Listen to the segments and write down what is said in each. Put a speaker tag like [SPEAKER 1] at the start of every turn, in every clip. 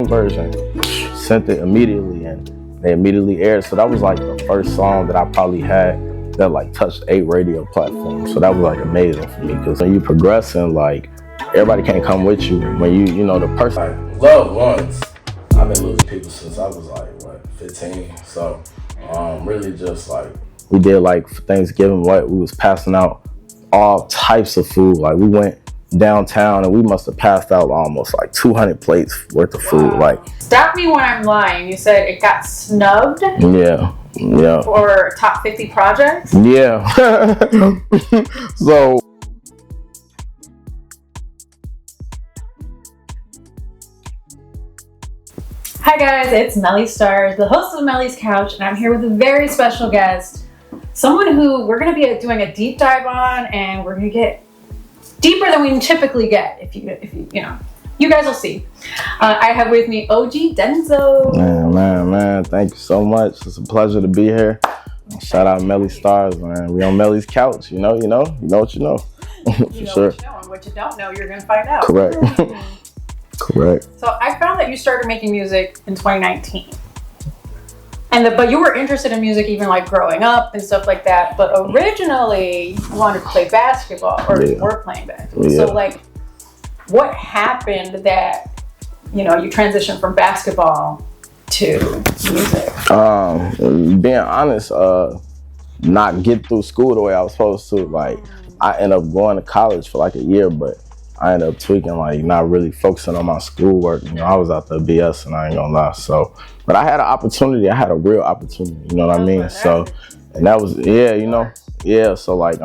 [SPEAKER 1] version. Sent it immediately, and they immediately aired. So that was like the first song that I probably had that like touched 8 radio platforms. So that was like amazing for me, because when you progressing, like everybody can't come with you. When you know the person. Like, loved ones. I've been losing people since I was like 15. So really just like we did like for Thanksgiving, we was passing out all types of food. Like we went downtown and we must have passed out almost like 200 plates worth of food.
[SPEAKER 2] Wow.
[SPEAKER 1] Like,
[SPEAKER 2] stop me when I'm lying. You said it got snubbed?
[SPEAKER 1] Yeah.
[SPEAKER 2] For top 50 projects?
[SPEAKER 1] Yeah. So
[SPEAKER 2] hi guys, it's Melly Starz, the host of Melly's Couch, and I'm here with a very special guest, someone who we're going to be doing a deep dive on, and we're going to get deeper than we typically get. If you know, you guys will see. I have with me OG Denzo.
[SPEAKER 1] Man, thank you so much. It's a pleasure to be here. Shout out Melly Starz, man. We on Melly's Couch. You know what you know.
[SPEAKER 2] You know
[SPEAKER 1] sure.
[SPEAKER 2] What you know, and what you don't know, you're going to find out.
[SPEAKER 1] Correct.
[SPEAKER 2] So I found that you started making music in 2019. But you were interested in music even like growing up and stuff like that. But originally you wanted to play basketball, or you were playing basketball. Yeah. So like, what happened that, you transitioned from basketball to music?
[SPEAKER 1] Being honest, not get through school the way I was supposed to. Like, I ended up going to college for like a year, but I ended up tweaking, like not really focusing on my schoolwork. I was out there BS, and I ain't gonna lie. So, but I had an opportunity. I had a real opportunity. You know what I mean? So, and that was So like,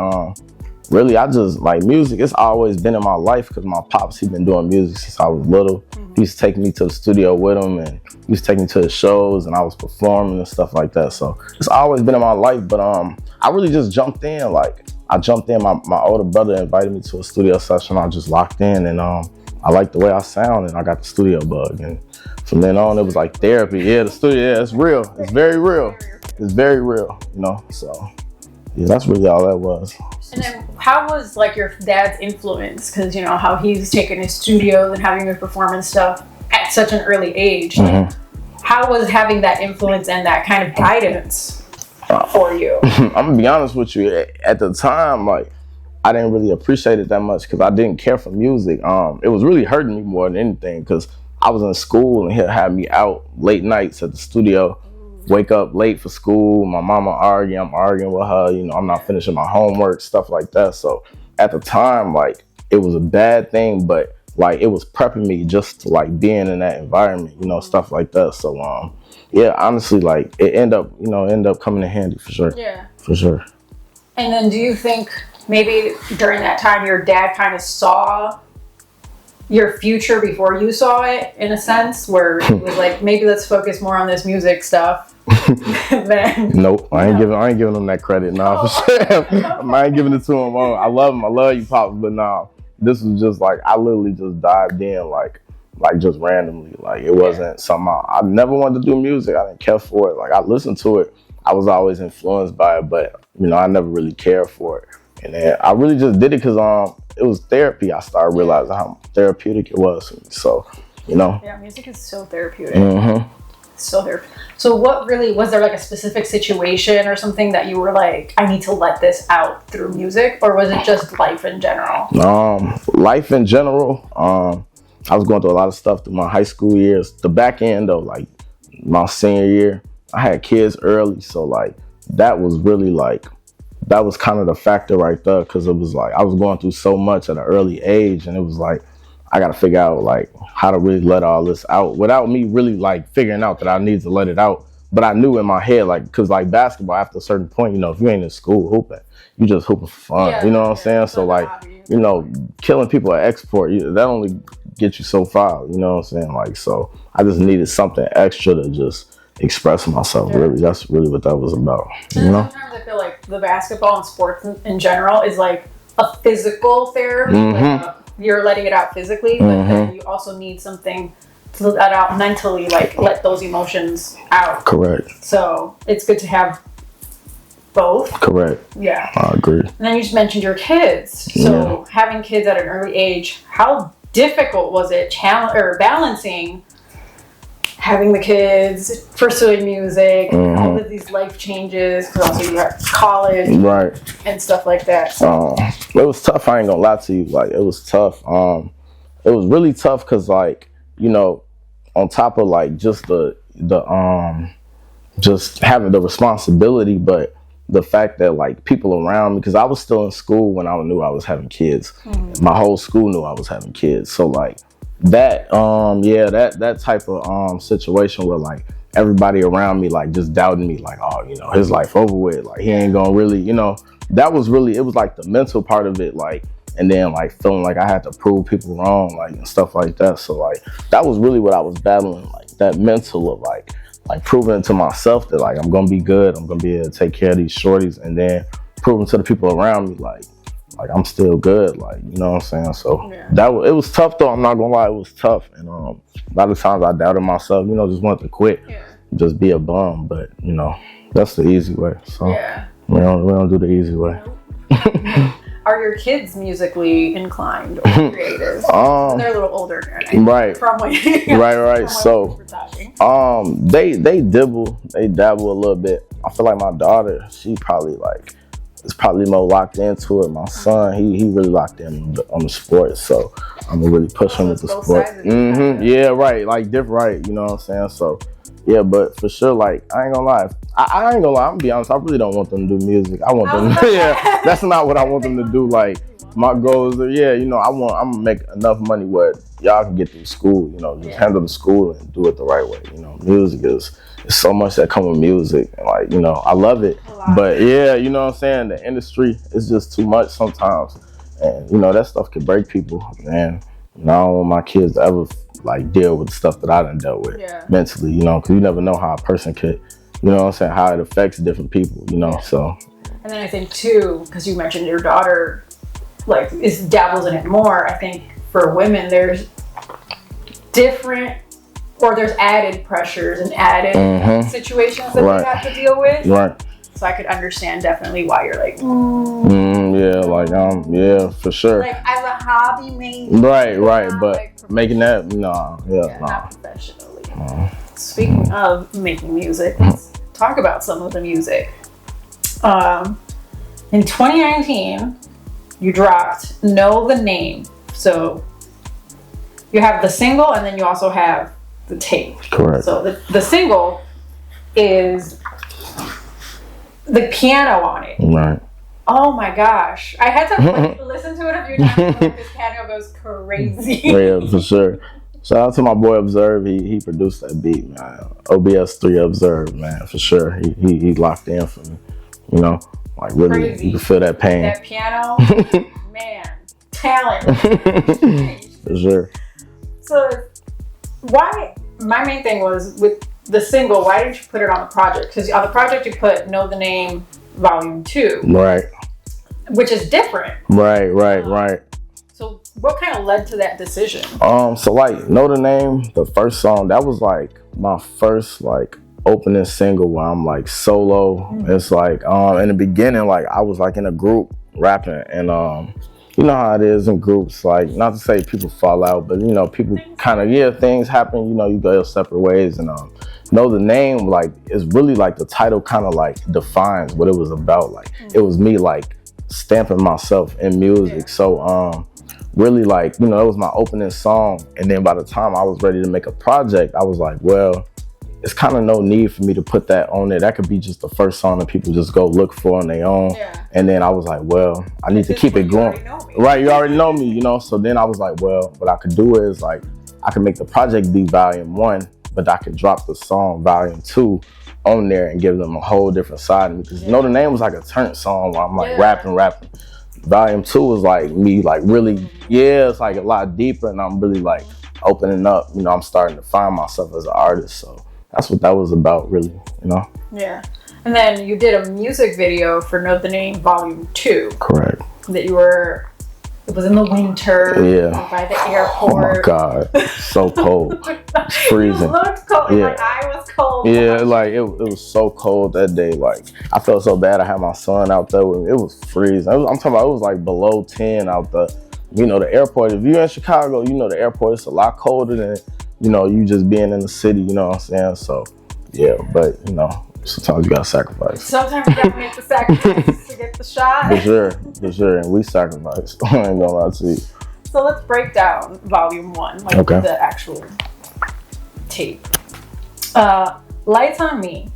[SPEAKER 1] really, I just like music. It's always been in my life because my pops, he been doing music since I was little. He used to take me to the studio with him, and he used to take me to the shows, and I was performing and stuff like that. So it's always been in my life. But I really just jumped in. Like, I jumped in. My older brother invited me to a studio session. I just locked in, and I liked the way I sound, and I got the studio bug. And from then on, it was like therapy. Yeah, the studio, it's real. It's very real. It's very real, So, yeah, that's really all that was.
[SPEAKER 2] And then how was like your dad's influence? Because how he's taking his studios and having you perform and stuff at such an early age.
[SPEAKER 1] Mm-hmm.
[SPEAKER 2] How was having that influence and that kind of guidance for you?
[SPEAKER 1] I'm gonna be honest with you. At the time, like, I didn't really appreciate it that much because I didn't care for music. It was really hurting me more than anything because I was in school and he'll have me out late nights at the studio. Wake up late for school. My mama I'm arguing with her. I'm not finishing my homework, stuff like that. So at the time, like, it was a bad thing, but like it was prepping me just to like being in that environment, stuff like that. So yeah, honestly, like it end up coming in handy for sure.
[SPEAKER 2] Yeah,
[SPEAKER 1] for sure.
[SPEAKER 2] And then do you think maybe during that time your dad kind of saw your future before you saw it, in a sense, where it was like, maybe let's focus more on this music stuff?
[SPEAKER 1] Nope, I ain't giving him that credit. Nah, for sure. I ain't giving it to him. I love him. I love you, Pops. But nah, this was just like I literally just dived in like just randomly. Like it wasn't something I never wanted to do music. I didn't care for it. Like I listened to it. I was always influenced by it, but I never really cared for it. And then I really just did it because it was therapy. I started realizing how therapeutic it was for me. So,
[SPEAKER 2] Yeah, music is so therapeutic.
[SPEAKER 1] Mm-hmm.
[SPEAKER 2] So therapeutic. So what really, was there like a specific situation or something that you were like, I need to let this out through music? Or was it just life in general?
[SPEAKER 1] Life in general. I was going through a lot of stuff through my high school years. The back end though, like my senior year, I had kids early. So like that was really like, that was kind of the factor right there, because it was like I was going through so much at an early age, and it was like I got to figure out like how to really let all this out without me really like figuring out that I need to let it out. But I knew in my head, like, because like basketball, after a certain point, if you ain't in school hooping, you just hooping for fun.
[SPEAKER 2] Yeah,
[SPEAKER 1] you know what I'm saying? So like, killing people at export, that only gets you so far. You know what I'm saying? Like, so I just needed something extra to just express myself. Yeah. Really, that's really what that was about.
[SPEAKER 2] Sometimes I feel like the basketball and sports in general is like a physical therapy.
[SPEAKER 1] Mm-hmm.
[SPEAKER 2] Like you're letting it out physically, but then you also need something to let out mentally, like let those emotions out.
[SPEAKER 1] Correct.
[SPEAKER 2] So it's good to have both.
[SPEAKER 1] Correct.
[SPEAKER 2] Yeah.
[SPEAKER 1] I agree.
[SPEAKER 2] And then you just mentioned your kids. So having kids at an early age, how difficult was it balancing having the kids, pursuing music, all of these life changes, because also you have college,
[SPEAKER 1] right,
[SPEAKER 2] and stuff like that. So.
[SPEAKER 1] It was tough. I ain't gonna lie to you. Like, it was tough. It was really tough because, like, you know, on top of like just the just having the responsibility, but the fact that like people around me, because I was still in school when I knew I was having kids. My whole school knew I was having kids. So like that, that type of situation where like everybody around me like just doubting me, like, oh, you know, his life over with, like he ain't gonna really, you know, that was really, it was like the mental part of it, like, and then like feeling like I had to prove people wrong, like, and stuff like that. So like that was really what I was battling, like that mental of like proving to myself that like I'm gonna be good, I'm gonna be able to take care of these shorties, and then proving to the people around me like I'm still good, like, you know what I'm saying. So it was tough though, I'm not gonna lie, it was tough. And a lot of times I doubted myself, you know, just wanted to quit, just be a bum. But you know, that's the easy way. So we don't do the easy way.
[SPEAKER 2] Are your kids musically inclined or creative? They're a little older now.
[SPEAKER 1] Right. Right. So they dabble a little bit. I feel like my daughter, she probably like is probably more locked into it. My son, he really locked in on the sports, so I'm gonna really push him with the sport. Yeah, right. Like different, right? You know what I'm saying? So yeah, but for sure, like I ain't gonna lie. I ain't gonna lie. I'm gonna be honest. I really don't want them to do music. I want them. That's not what I want them to do. Like my goals are, you know, I'm gonna make enough money where y'all can get through school. You know, just handle the school and do it the right way. You know, music is so much that come with music, and like, you know, I love it. But you know what I'm saying. The industry is just too much sometimes, and you know that stuff can break people. And you know, I don't want my kids to ever like deal with the stuff that I done dealt with mentally, you know, because you never know how a person could, you know what I'm saying, how it affects different people, you know. So
[SPEAKER 2] and then I think too, because you mentioned your daughter like dabbles in it more, I think for women there's different, or there's added pressures and added situations that they have to deal with. Right. So I could understand definitely why you're like,
[SPEAKER 1] for sure.
[SPEAKER 2] Like as a hobby, maybe.
[SPEAKER 1] Right, but like, making that, not
[SPEAKER 2] professionally. Speaking of making music, let's talk about some of the music. In 2019, you dropped Know the Name. So you have the single, and then you also have the tape.
[SPEAKER 1] Correct.
[SPEAKER 2] So the single is the piano on it.
[SPEAKER 1] Right.
[SPEAKER 2] Oh my gosh. I had to listen to it a few times because this piano goes crazy.
[SPEAKER 1] Yeah, for sure. Shout out to my boy Observe. He produced that beat, man. OBS3 Observe, man, for sure. He locked in for me. You know, like really, crazy. You can feel that pain.
[SPEAKER 2] That piano, man, talent.
[SPEAKER 1] For sure.
[SPEAKER 2] So why, my main thing was with the single, why didn't you put it on the project? Because on the project you put Know the Name Volume 2.
[SPEAKER 1] Right.
[SPEAKER 2] Which is different.
[SPEAKER 1] Right.
[SPEAKER 2] So what kind of led to that decision?
[SPEAKER 1] So like Know the Name, the first song, that was like my first like opening single where I'm like solo. It's like in the beginning, like I was like in a group rapping, and you know how it is in groups, like not to say people fall out, but you know, people kind of, things happen, you know, you go separate ways. And Know the Name, like, is really like the title kind of like defines what it was about. Like it was me like stamping myself in music. So really, like, you know, it was my opening song. And then by the time I was ready to make a project, I was like, well, it's kind of no need for me to put that on there. That could be just the first song that people just go look for on their own. And then I was like, well, I need to keep it going. Right, you already know me, you know. So then I was like, well, what I could do is like, I could make the project be Volume 1, but I could drop the song Volume 2 on there and give them a whole different side of me. Because Know the Name was like a turn song where I'm like rapping. Volume 2 was like me, like really, it's like a lot deeper, and I'm really like opening up. You know, I'm starting to find myself as an artist. So that's what that was about, really, you know? Yeah.
[SPEAKER 2] And then you did a music video for Know the Name Volume 2.
[SPEAKER 1] Correct.
[SPEAKER 2] That it was in the winter. By the airport.
[SPEAKER 1] Oh my God. So cold. It's freezing.
[SPEAKER 2] You looked cold. Like I was cold.
[SPEAKER 1] Yeah, like it was so cold that day. Like I felt so bad. I had my son out there with me. It was freezing. I'm talking about, it was like below 10 out there. You know, the airport, if you're in Chicago, you know the airport is a lot colder than, you know, you just being in the city, you know what I'm saying? So, yeah, but, you know, sometimes you gotta sacrifice.
[SPEAKER 2] Sometimes you gotta make the sacrifice to get the shot.
[SPEAKER 1] For sure, and we sacrifice. I ain't gonna lie to you.
[SPEAKER 2] So let's break down volume 1, like the actual tape. Lights on Me.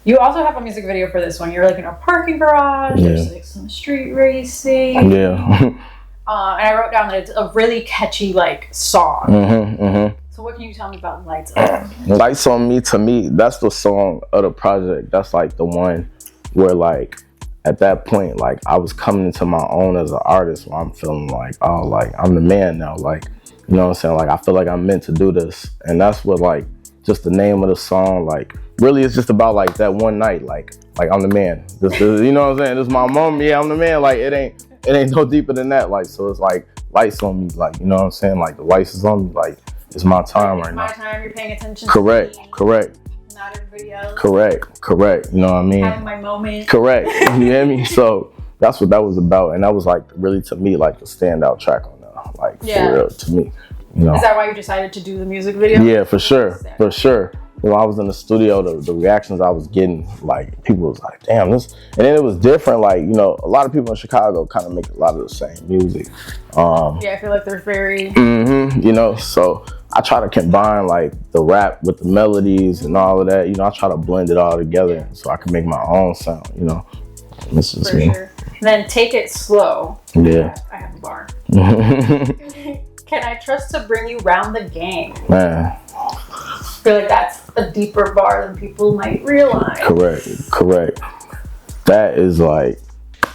[SPEAKER 2] You also have a music video for this one. You're like in a parking garage. Yeah. There's like some street racing.
[SPEAKER 1] Yeah.
[SPEAKER 2] And I wrote down that it's a really catchy like song. So what can you tell me about Lights on Me?
[SPEAKER 1] Lights on Me, to me, that's the song of the project. That's like the one where like at that point, like I was coming into my own as an artist, where I'm feeling like, oh, like I'm the man now. Like, you know what I'm saying? Like I feel like I'm meant to do this. And that's what like just the name of the song, like really it's just about like that one night, like I'm the man. This you know what I'm saying? This is my moment, yeah, I'm the man. Like it ain't no deeper than that. Like so it's like lights on me, like you know what I'm saying? Like the lights is on me, like it's my time right now.
[SPEAKER 2] It's my time, you're paying attention
[SPEAKER 1] correct,
[SPEAKER 2] to me.
[SPEAKER 1] Correct.
[SPEAKER 2] Not everybody else.
[SPEAKER 1] Correct. You know what I mean?
[SPEAKER 2] Having my moment.
[SPEAKER 1] Correct. You hear me? So that's what that was about. And that was like really to me like the standout track on there. Like for real to me. You know.
[SPEAKER 2] Is that why you decided to do the music video?
[SPEAKER 1] Yeah, for sure. When I was in the studio, the reactions I was getting, like people was like, damn, this, and then it was different. Like, you know, a lot of people in Chicago kind of make a lot of the same music.
[SPEAKER 2] Yeah, I feel like they're very,
[SPEAKER 1] you know, so I try to combine like the rap with the melodies and all of that. You know, I try to blend it all together so I can make my own sound, you know. This is me.
[SPEAKER 2] Sure. Then Take It Slow.
[SPEAKER 1] Yeah.
[SPEAKER 2] I have a bar. Can I trust to bring you round the gang?
[SPEAKER 1] Man.
[SPEAKER 2] I feel like that's a deeper bar than people might realize.
[SPEAKER 1] Correct. That is like,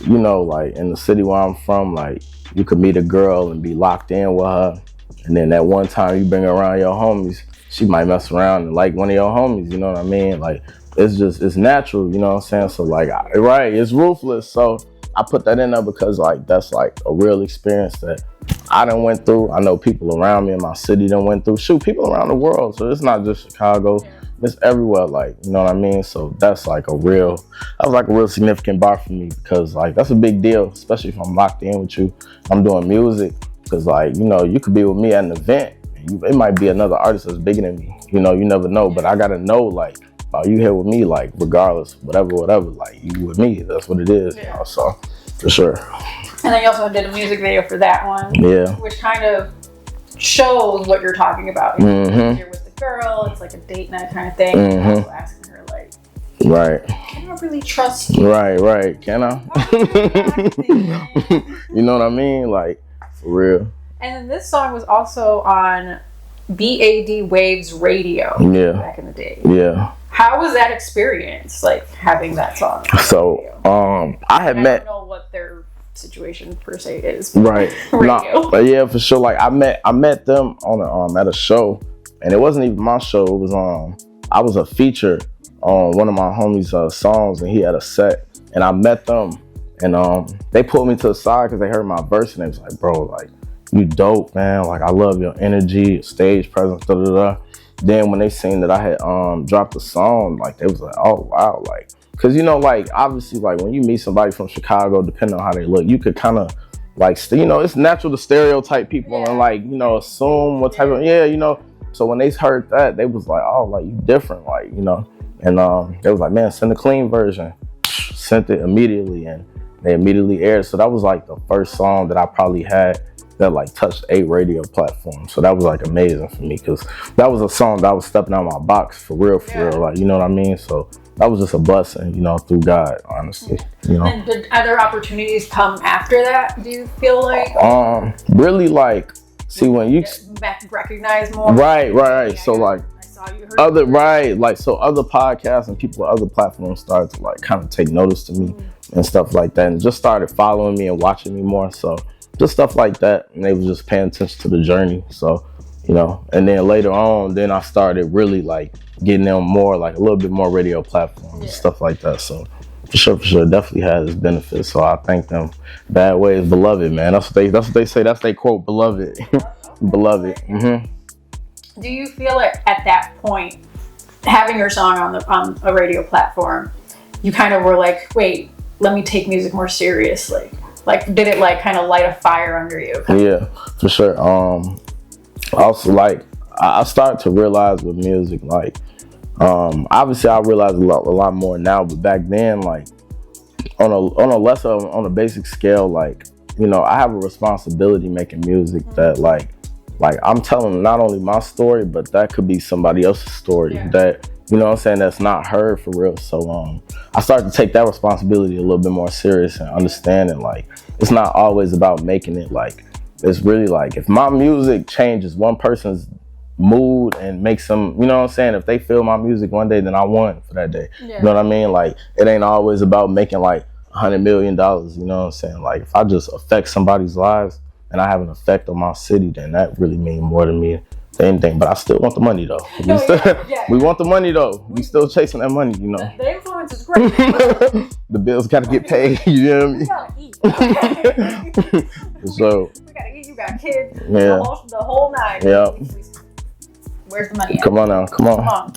[SPEAKER 1] you know, like in the city where I'm from, like you could meet a girl and be locked in with her. And then that one time you bring her around your homies, she might mess around and like one of your homies, you know what I mean? Like, it's natural, you know what I'm saying? So like, it's ruthless. So I put that in there because like, that's like a real experience that I done went through. I know people around me in my city done went through. Shoot, people around the world. So it's not just Chicago. It's everywhere, like, you know what I mean? So that was like a real significant bar for me because like, that's a big deal, especially if I'm locked in with you. I'm doing music. Because, like, you know, you could be with me at an event. It might be another artist that's bigger than me. You know, you never know. But I got to know, like, oh, you here with me, like, regardless, whatever. Like, you with me. That's what it is, you know, so, for sure.
[SPEAKER 2] And then you also did a music video for that one.
[SPEAKER 1] Yeah.
[SPEAKER 2] Which kind of shows what you're talking about. You're with the girl. It's like a date night kind of thing. And also asking her, like,
[SPEAKER 1] right.
[SPEAKER 2] Can I really trust you?
[SPEAKER 1] Right. Can I? You know what I mean? Like, for real.
[SPEAKER 2] And then this song was also on BAD Waves Radio back in the day.
[SPEAKER 1] Yeah.
[SPEAKER 2] How was that experience, like having that song?
[SPEAKER 1] So, I don't
[SPEAKER 2] know what their situation per se is.
[SPEAKER 1] Right. But yeah, for sure. Like I met them on at a show, and it wasn't even my show. It was I was a feature on one of my homies' songs, and he had a set, and I met them. And they pulled me to the side because they heard my verse and they was like, bro, like, you dope, man. Like, I love your energy, your stage presence, da-da-da. Then when they seen that I had dropped the song, like, they was like, oh, wow. Like, because, you know, like, obviously, like, when you meet somebody from Chicago, depending on how they look, you could kind of, like, you know, it's natural to stereotype people and, like, you know, assume what type of, you know. So when they heard that, they was like, oh, like, you different, like, you know. And they was like, man, send a clean version. Sent it immediately, and they immediately aired. So that was like the first song that I probably had that like touched a radio platform. So that was like amazing for me because that was a song that I was stepping out of my box for real, like, you know what I mean? So that was just a blessing, you know, through God, honestly, you know.
[SPEAKER 2] And did other opportunities come after that, do you feel like?
[SPEAKER 1] Really like, see when you
[SPEAKER 2] recognize more.
[SPEAKER 1] Right. So like, other podcasts and people on other platforms started to like kind of take notice to me and stuff like that, and just started following me and watching me more. So just stuff like that, and they was just paying attention to the journey. So, you know, and then later on, then I started really like getting them more, like a little bit more radio platforms and stuff like that. So for sure, definitely has its benefits. So I thank them. Bad Ways, beloved, man. That's what they say. That's their quote, beloved, beloved.
[SPEAKER 2] Do you feel like at that point, having your song on a radio platform, you kind of were like, wait, let me take music more seriously? Like, did it like kind of light a fire under you?
[SPEAKER 1] Yeah, for sure. Also, like, I started to realize with music, like, obviously I realize a lot more now, but back then, like, on a basic scale, like, you know, I have a responsibility making music that, like I'm telling not only my story, but that could be somebody else's story that, you know what I'm saying, that's not heard for real. So I started to take that responsibility a little bit more serious and understanding, like, it's not always about making it, like, it's really like, if my music changes one person's mood and makes them, you know what I'm saying, if they feel my music one day, then I won for that day. You know what I mean? Like, it ain't always about making like $100 million, you know what I'm saying? Like, if I just affect somebody's lives and I have an effect on my city, then that really means more to me than anything. But I still want the money though. We want the money though. We still chasing that money, you know.
[SPEAKER 2] The influence is great.
[SPEAKER 1] The bills gotta get paid, you know what I mean?
[SPEAKER 2] We gotta eat. Okay.
[SPEAKER 1] So
[SPEAKER 2] we gotta eat, you got kids,
[SPEAKER 1] yeah.
[SPEAKER 2] the whole night.
[SPEAKER 1] Yeah.
[SPEAKER 2] Where's the money at?
[SPEAKER 1] Come on now, come on.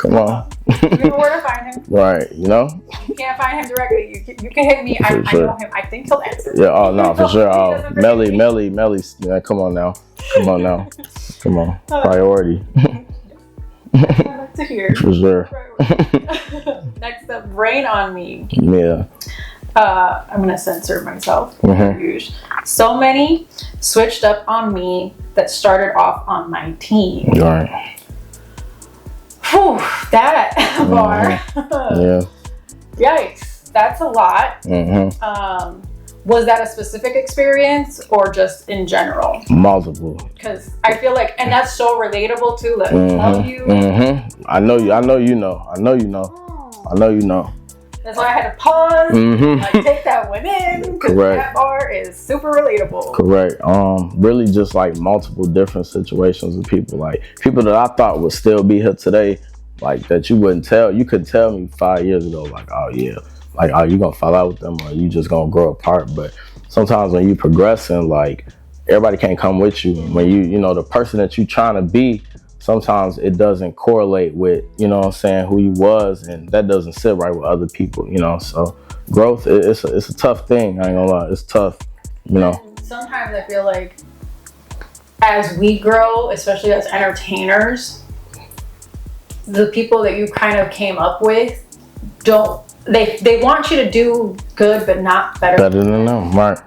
[SPEAKER 2] You know where to find him.
[SPEAKER 1] Right, you know?
[SPEAKER 2] You can't find him directly. You can hit me. I know him. I think he'll answer.
[SPEAKER 1] Yeah, oh no, for sure. Oh, Melly, yeah, come on now. Come on. Priority.
[SPEAKER 2] I like to hear.
[SPEAKER 1] For sure.
[SPEAKER 2] Next up, Rain on Me.
[SPEAKER 1] Yeah.
[SPEAKER 2] I'm gonna censor myself. So many switched up on me that started off on my team.
[SPEAKER 1] Right.
[SPEAKER 2] Whew, that bar.
[SPEAKER 1] Yeah.
[SPEAKER 2] Yikes, that's a lot. Was that a specific experience or just in general? Multiple. Because I feel like, and that's so relatable too. Like, love you.
[SPEAKER 1] I know you know.
[SPEAKER 2] That's why I had to pause, like take that one in, because that bar is super relatable.
[SPEAKER 1] Correct. Really just like multiple different situations with people, like people that I thought would still be here today, like that you couldn't tell me 5 years ago, like, oh yeah, like, oh, you gonna fall out with them or you just gonna grow apart. But sometimes when you progressing, like, everybody can't come with you. When you know, the person that you trying to be, sometimes it doesn't correlate with, you know what I'm saying, who you was, and that doesn't sit right with other people, you know. So growth, it's a tough thing, I ain't gonna lie, it's tough, you know.
[SPEAKER 2] Sometimes I feel like as we grow, especially as entertainers, the people that you kind of came up with they want you to do good but not better
[SPEAKER 1] than them, right?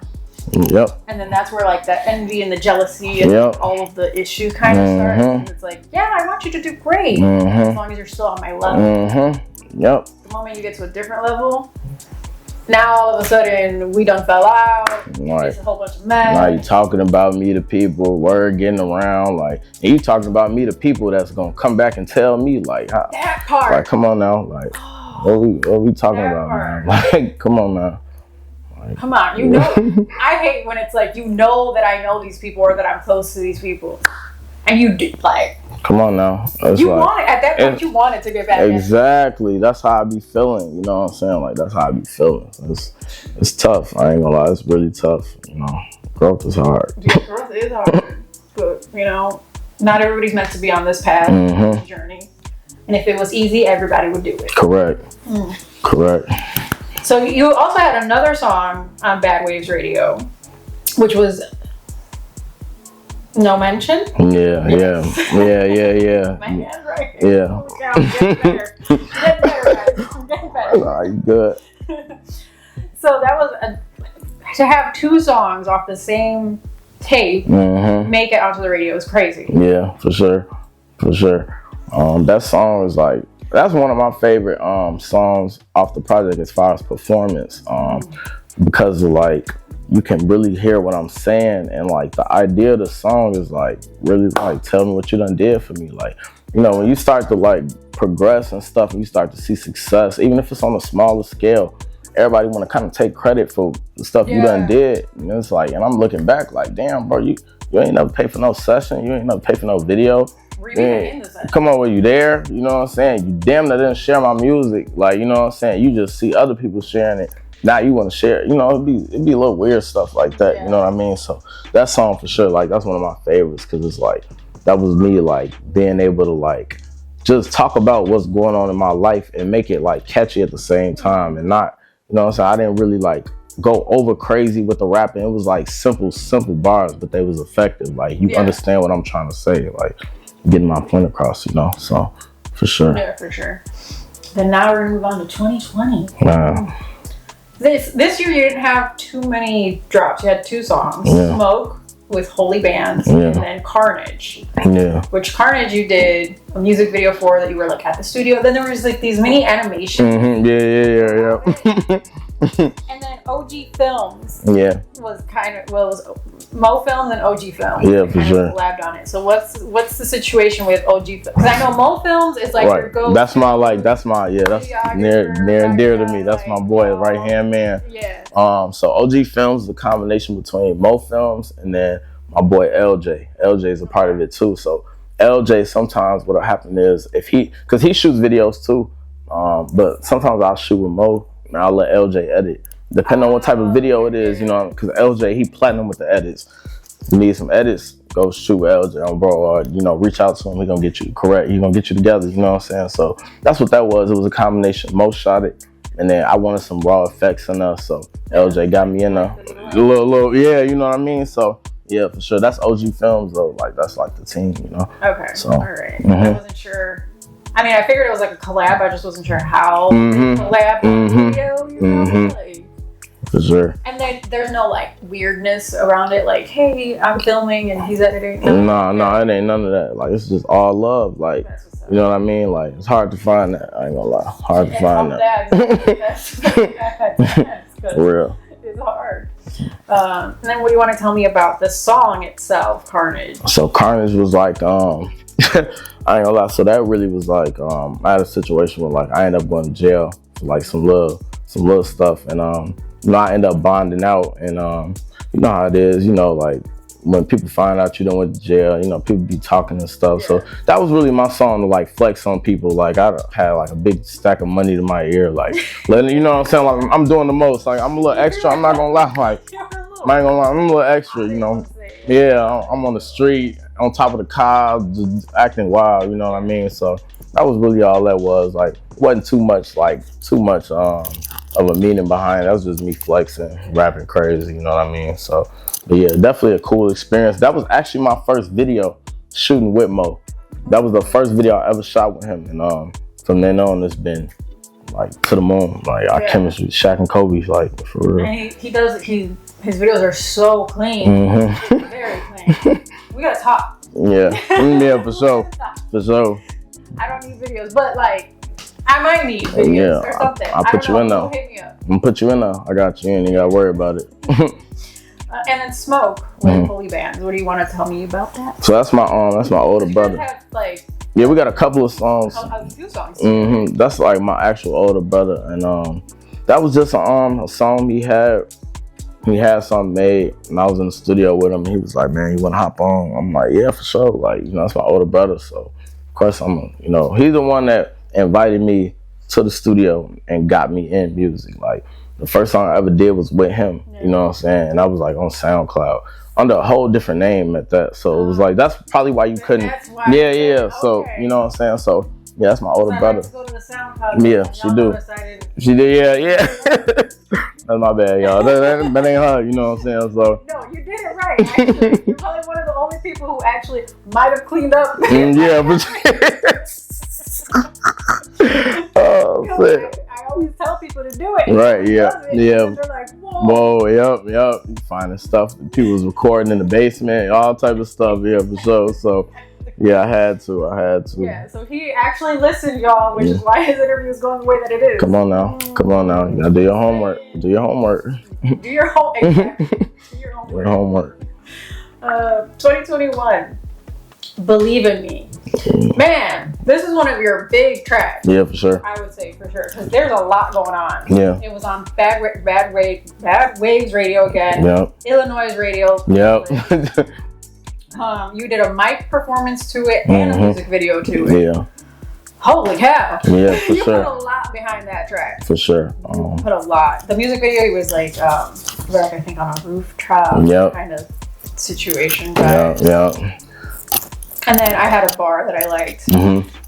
[SPEAKER 1] Yep.
[SPEAKER 2] And then that's where like the envy and the jealousy and all of the issues kind of start. And it's like, yeah, I want you to do great as long as you're still on my level.
[SPEAKER 1] Yep.
[SPEAKER 2] The moment you get to a different level, now all of a sudden we done fell out.
[SPEAKER 1] Right.
[SPEAKER 2] It's a whole bunch of mess.
[SPEAKER 1] Now you talking about me to people, word getting around, like, and you talking about me to people that's gonna come back and tell me, like, how,
[SPEAKER 2] that part.
[SPEAKER 1] Like, come on now, like, what we talking about, man? Like, come on now.
[SPEAKER 2] Come on, you know, I hate when it's like, you know that I know these people or that I'm close to these people, and you do, like,
[SPEAKER 1] come on now.
[SPEAKER 2] You want it at that point. You want it to get back.
[SPEAKER 1] Exactly. That's how I be feeling. You know what I'm saying? Like, that's how I be feeling. It's tough. I ain't gonna lie. It's really tough. You know, growth is hard.
[SPEAKER 2] Yeah, growth is hard. But you know, not everybody's meant to be on this path, this journey. And if it was easy, everybody would do it.
[SPEAKER 1] Correct. Correct.
[SPEAKER 2] So you also had another song on Bad Waves Radio, which was No Mention?
[SPEAKER 1] Yeah.
[SPEAKER 2] My hand's right.
[SPEAKER 1] Yeah.
[SPEAKER 2] I'm getting better. I'm getting better.
[SPEAKER 1] Nah, you good.
[SPEAKER 2] So that was to have two songs off the same tape, make it onto the radio is crazy.
[SPEAKER 1] Yeah, for sure. That song is like, that's one of my favorite songs off the project as far as performance, because of, like, you can really hear what I'm saying, and like the idea of the song is like really like, tell me what you done did for me. Like, you know, when you start to like progress and stuff, and you start to see success, even if it's on a smaller scale, everybody want to kind of take credit for the stuff you done did. And it's like, and I'm looking back like, damn, bro, you ain't never paid for no session, you ain't never paid for no video. Come on, were you there? You know what I'm saying? You damn near didn't share my music. Like, you know what I'm saying? You just see other people sharing it. Now you want to share it. You know, it'd be a little weird stuff like that. You know what I mean? So that song for sure, like, that's one of my favorites, because it's like, that was me like being able to like just talk about what's going on in my life and make it like catchy at the same time, and not, you know what I'm saying? I didn't really like go over crazy with the rapping. It was like simple bars, but they was effective. Like, you understand what I'm trying to say. Like, getting my point across, you know. So for sure.
[SPEAKER 2] Yeah, for sure. Then now we're gonna move on to 2020.
[SPEAKER 1] Wow.
[SPEAKER 2] This year you didn't have too many drops. You had 2 songs.
[SPEAKER 1] Yeah.
[SPEAKER 2] Smoke with Holy Bands, and then Carnage.
[SPEAKER 1] Yeah.
[SPEAKER 2] Which Carnage you did a music video for that you were like at the studio. Then there was like these mini animations.
[SPEAKER 1] Yeah.
[SPEAKER 2] And then OG Films.
[SPEAKER 1] Yeah.
[SPEAKER 2] Was kind of, well, it was Mo Films and OG Films.
[SPEAKER 1] Yeah, for sure.
[SPEAKER 2] Collabed on it. So what's the situation with OG Films? Because I know Mo Films is like your go.
[SPEAKER 1] That's my that's near and dear to me. That's my boy, right hand man.
[SPEAKER 2] Yeah.
[SPEAKER 1] So OG Films is a combination between Mo Films and then my boy LJ. LJ is a part of it too. So LJ, sometimes what'll happen is because he shoots videos too, but sometimes I'll shoot with Mo and I'll let LJ edit. Depending on what type of video it is, you know, because LJ, he platinum with the edits. You need some edits, go shoot with LJ, bro, or, you know, reach out to him. He's going to get you correct. He's going to get you together, you know what I'm saying? So that's what that was. It was a combination. Mo shot it, and then I wanted some raw effects in there, so LJ got me in there. A little, yeah, you know what I mean? So, yeah, for sure. That's OG Films, though. Like, that's like the team, you know?
[SPEAKER 2] Okay,
[SPEAKER 1] so,
[SPEAKER 2] all right. I wasn't sure. I mean, I figured it was like a collab. I just wasn't sure how collab video, you know? Like,
[SPEAKER 1] for sure.
[SPEAKER 2] And then there's no like weirdness around it, like, hey, I'm filming and he's editing.
[SPEAKER 1] No, it ain't none of that. Like, it's just all love. Like, you know what I mean? Like, it's hard to find that. I ain't gonna lie. Hard to find that. That's for real.
[SPEAKER 2] It's hard. And then what do you want to tell me about the song itself, Carnage?
[SPEAKER 1] So Carnage was like, I ain't gonna lie. So that really was like, I had a situation where like I ended up going to jail for like some little stuff, and you know, I end up bonding out, and you know how it is, you know, like when people find out you done went to jail, you know, people be talking and stuff. So that was really my song to like flex on people. Like I had like a big stack of money to my ear, like letting, you know what I'm saying, like I'm doing the most, like I'm a little extra. I'm not gonna lie, like I ain't gonna lie, I'm a little extra, you know. Yeah, I'm on the street, on top of the car, just acting wild, you know what I mean? So that was really all that was. Like, wasn't too much of a meaning behind it. That was just me flexing, rapping crazy, you know what I mean? So, but yeah, definitely a cool experience. That was actually my first video shooting with Mo. That was the first video I ever shot with him, and from then on, it's been like to the moon. Like our chemistry, Shaq and Kobe, like for real.
[SPEAKER 2] And his videos are so clean, very clean. We gotta talk.
[SPEAKER 1] Yeah, for sure.
[SPEAKER 2] I don't need videos, but like, I might need videos or something.
[SPEAKER 1] I'll put you in there.
[SPEAKER 2] Hit me up.
[SPEAKER 1] I'm gonna put you in there. I got you in. You gotta worry about it.
[SPEAKER 2] And then Smoke with Holy Bands. What do you want to tell me about that?
[SPEAKER 1] So that's my older brother.
[SPEAKER 2] Have, like,
[SPEAKER 1] yeah, we got a couple of songs.
[SPEAKER 2] A few songs.
[SPEAKER 1] That's like my actual older brother, and that was just a song he had. He had something made, and I was in the studio with him. And he was like, "Man, you want to hop on?" I'm like, "Yeah, for sure." Like, you know, that's my older brother, so of course you know, he's the one that invited me to the studio and got me in music. Like, the first song I ever did was with him, you know what I'm saying? And I was like on SoundCloud under a whole different name at that. So it was like, that's probably why you couldn't. So, you know what I'm saying? So, yeah, that's my older brother.
[SPEAKER 2] To go to the SoundCloud.
[SPEAKER 1] Yeah, she do. She did, yeah. That's my bad, y'all. That ain't her, you know what I'm saying? So.
[SPEAKER 2] No, you did it right, actually. You're probably one of the only people who actually might have cleaned up.
[SPEAKER 1] Yeah, but oh, shit.
[SPEAKER 2] I always tell people to do it.
[SPEAKER 1] Right, yeah.
[SPEAKER 2] They're like, whoa.
[SPEAKER 1] Yep. Finding stuff. People was recording in the basement, all type of stuff, yeah, for sure. So, yeah, I had to.
[SPEAKER 2] Yeah, so he actually listened, y'all, which is why his interview is going the way that it is.
[SPEAKER 1] Come on now. You gotta do your homework.
[SPEAKER 2] Do your homework. Do your homework. 2021. Believe in Me. Man, this is one of your big tracks.
[SPEAKER 1] Yeah, for sure.
[SPEAKER 2] I would say for sure, because there's a lot going on.
[SPEAKER 1] Yeah.
[SPEAKER 2] It was on Bad Waves Radio again.
[SPEAKER 1] Yep.
[SPEAKER 2] Illinois Radio.
[SPEAKER 1] Yep.
[SPEAKER 2] You did a mic performance to it and a music video to it.
[SPEAKER 1] Yeah.
[SPEAKER 2] Holy cow.
[SPEAKER 1] Yeah, for
[SPEAKER 2] you
[SPEAKER 1] sure.
[SPEAKER 2] put a lot behind that track.
[SPEAKER 1] For sure.
[SPEAKER 2] Put a lot. The music video, he was like I think on a rooftop kind of situation.
[SPEAKER 1] Yeah.
[SPEAKER 2] And then I had a bar that I liked.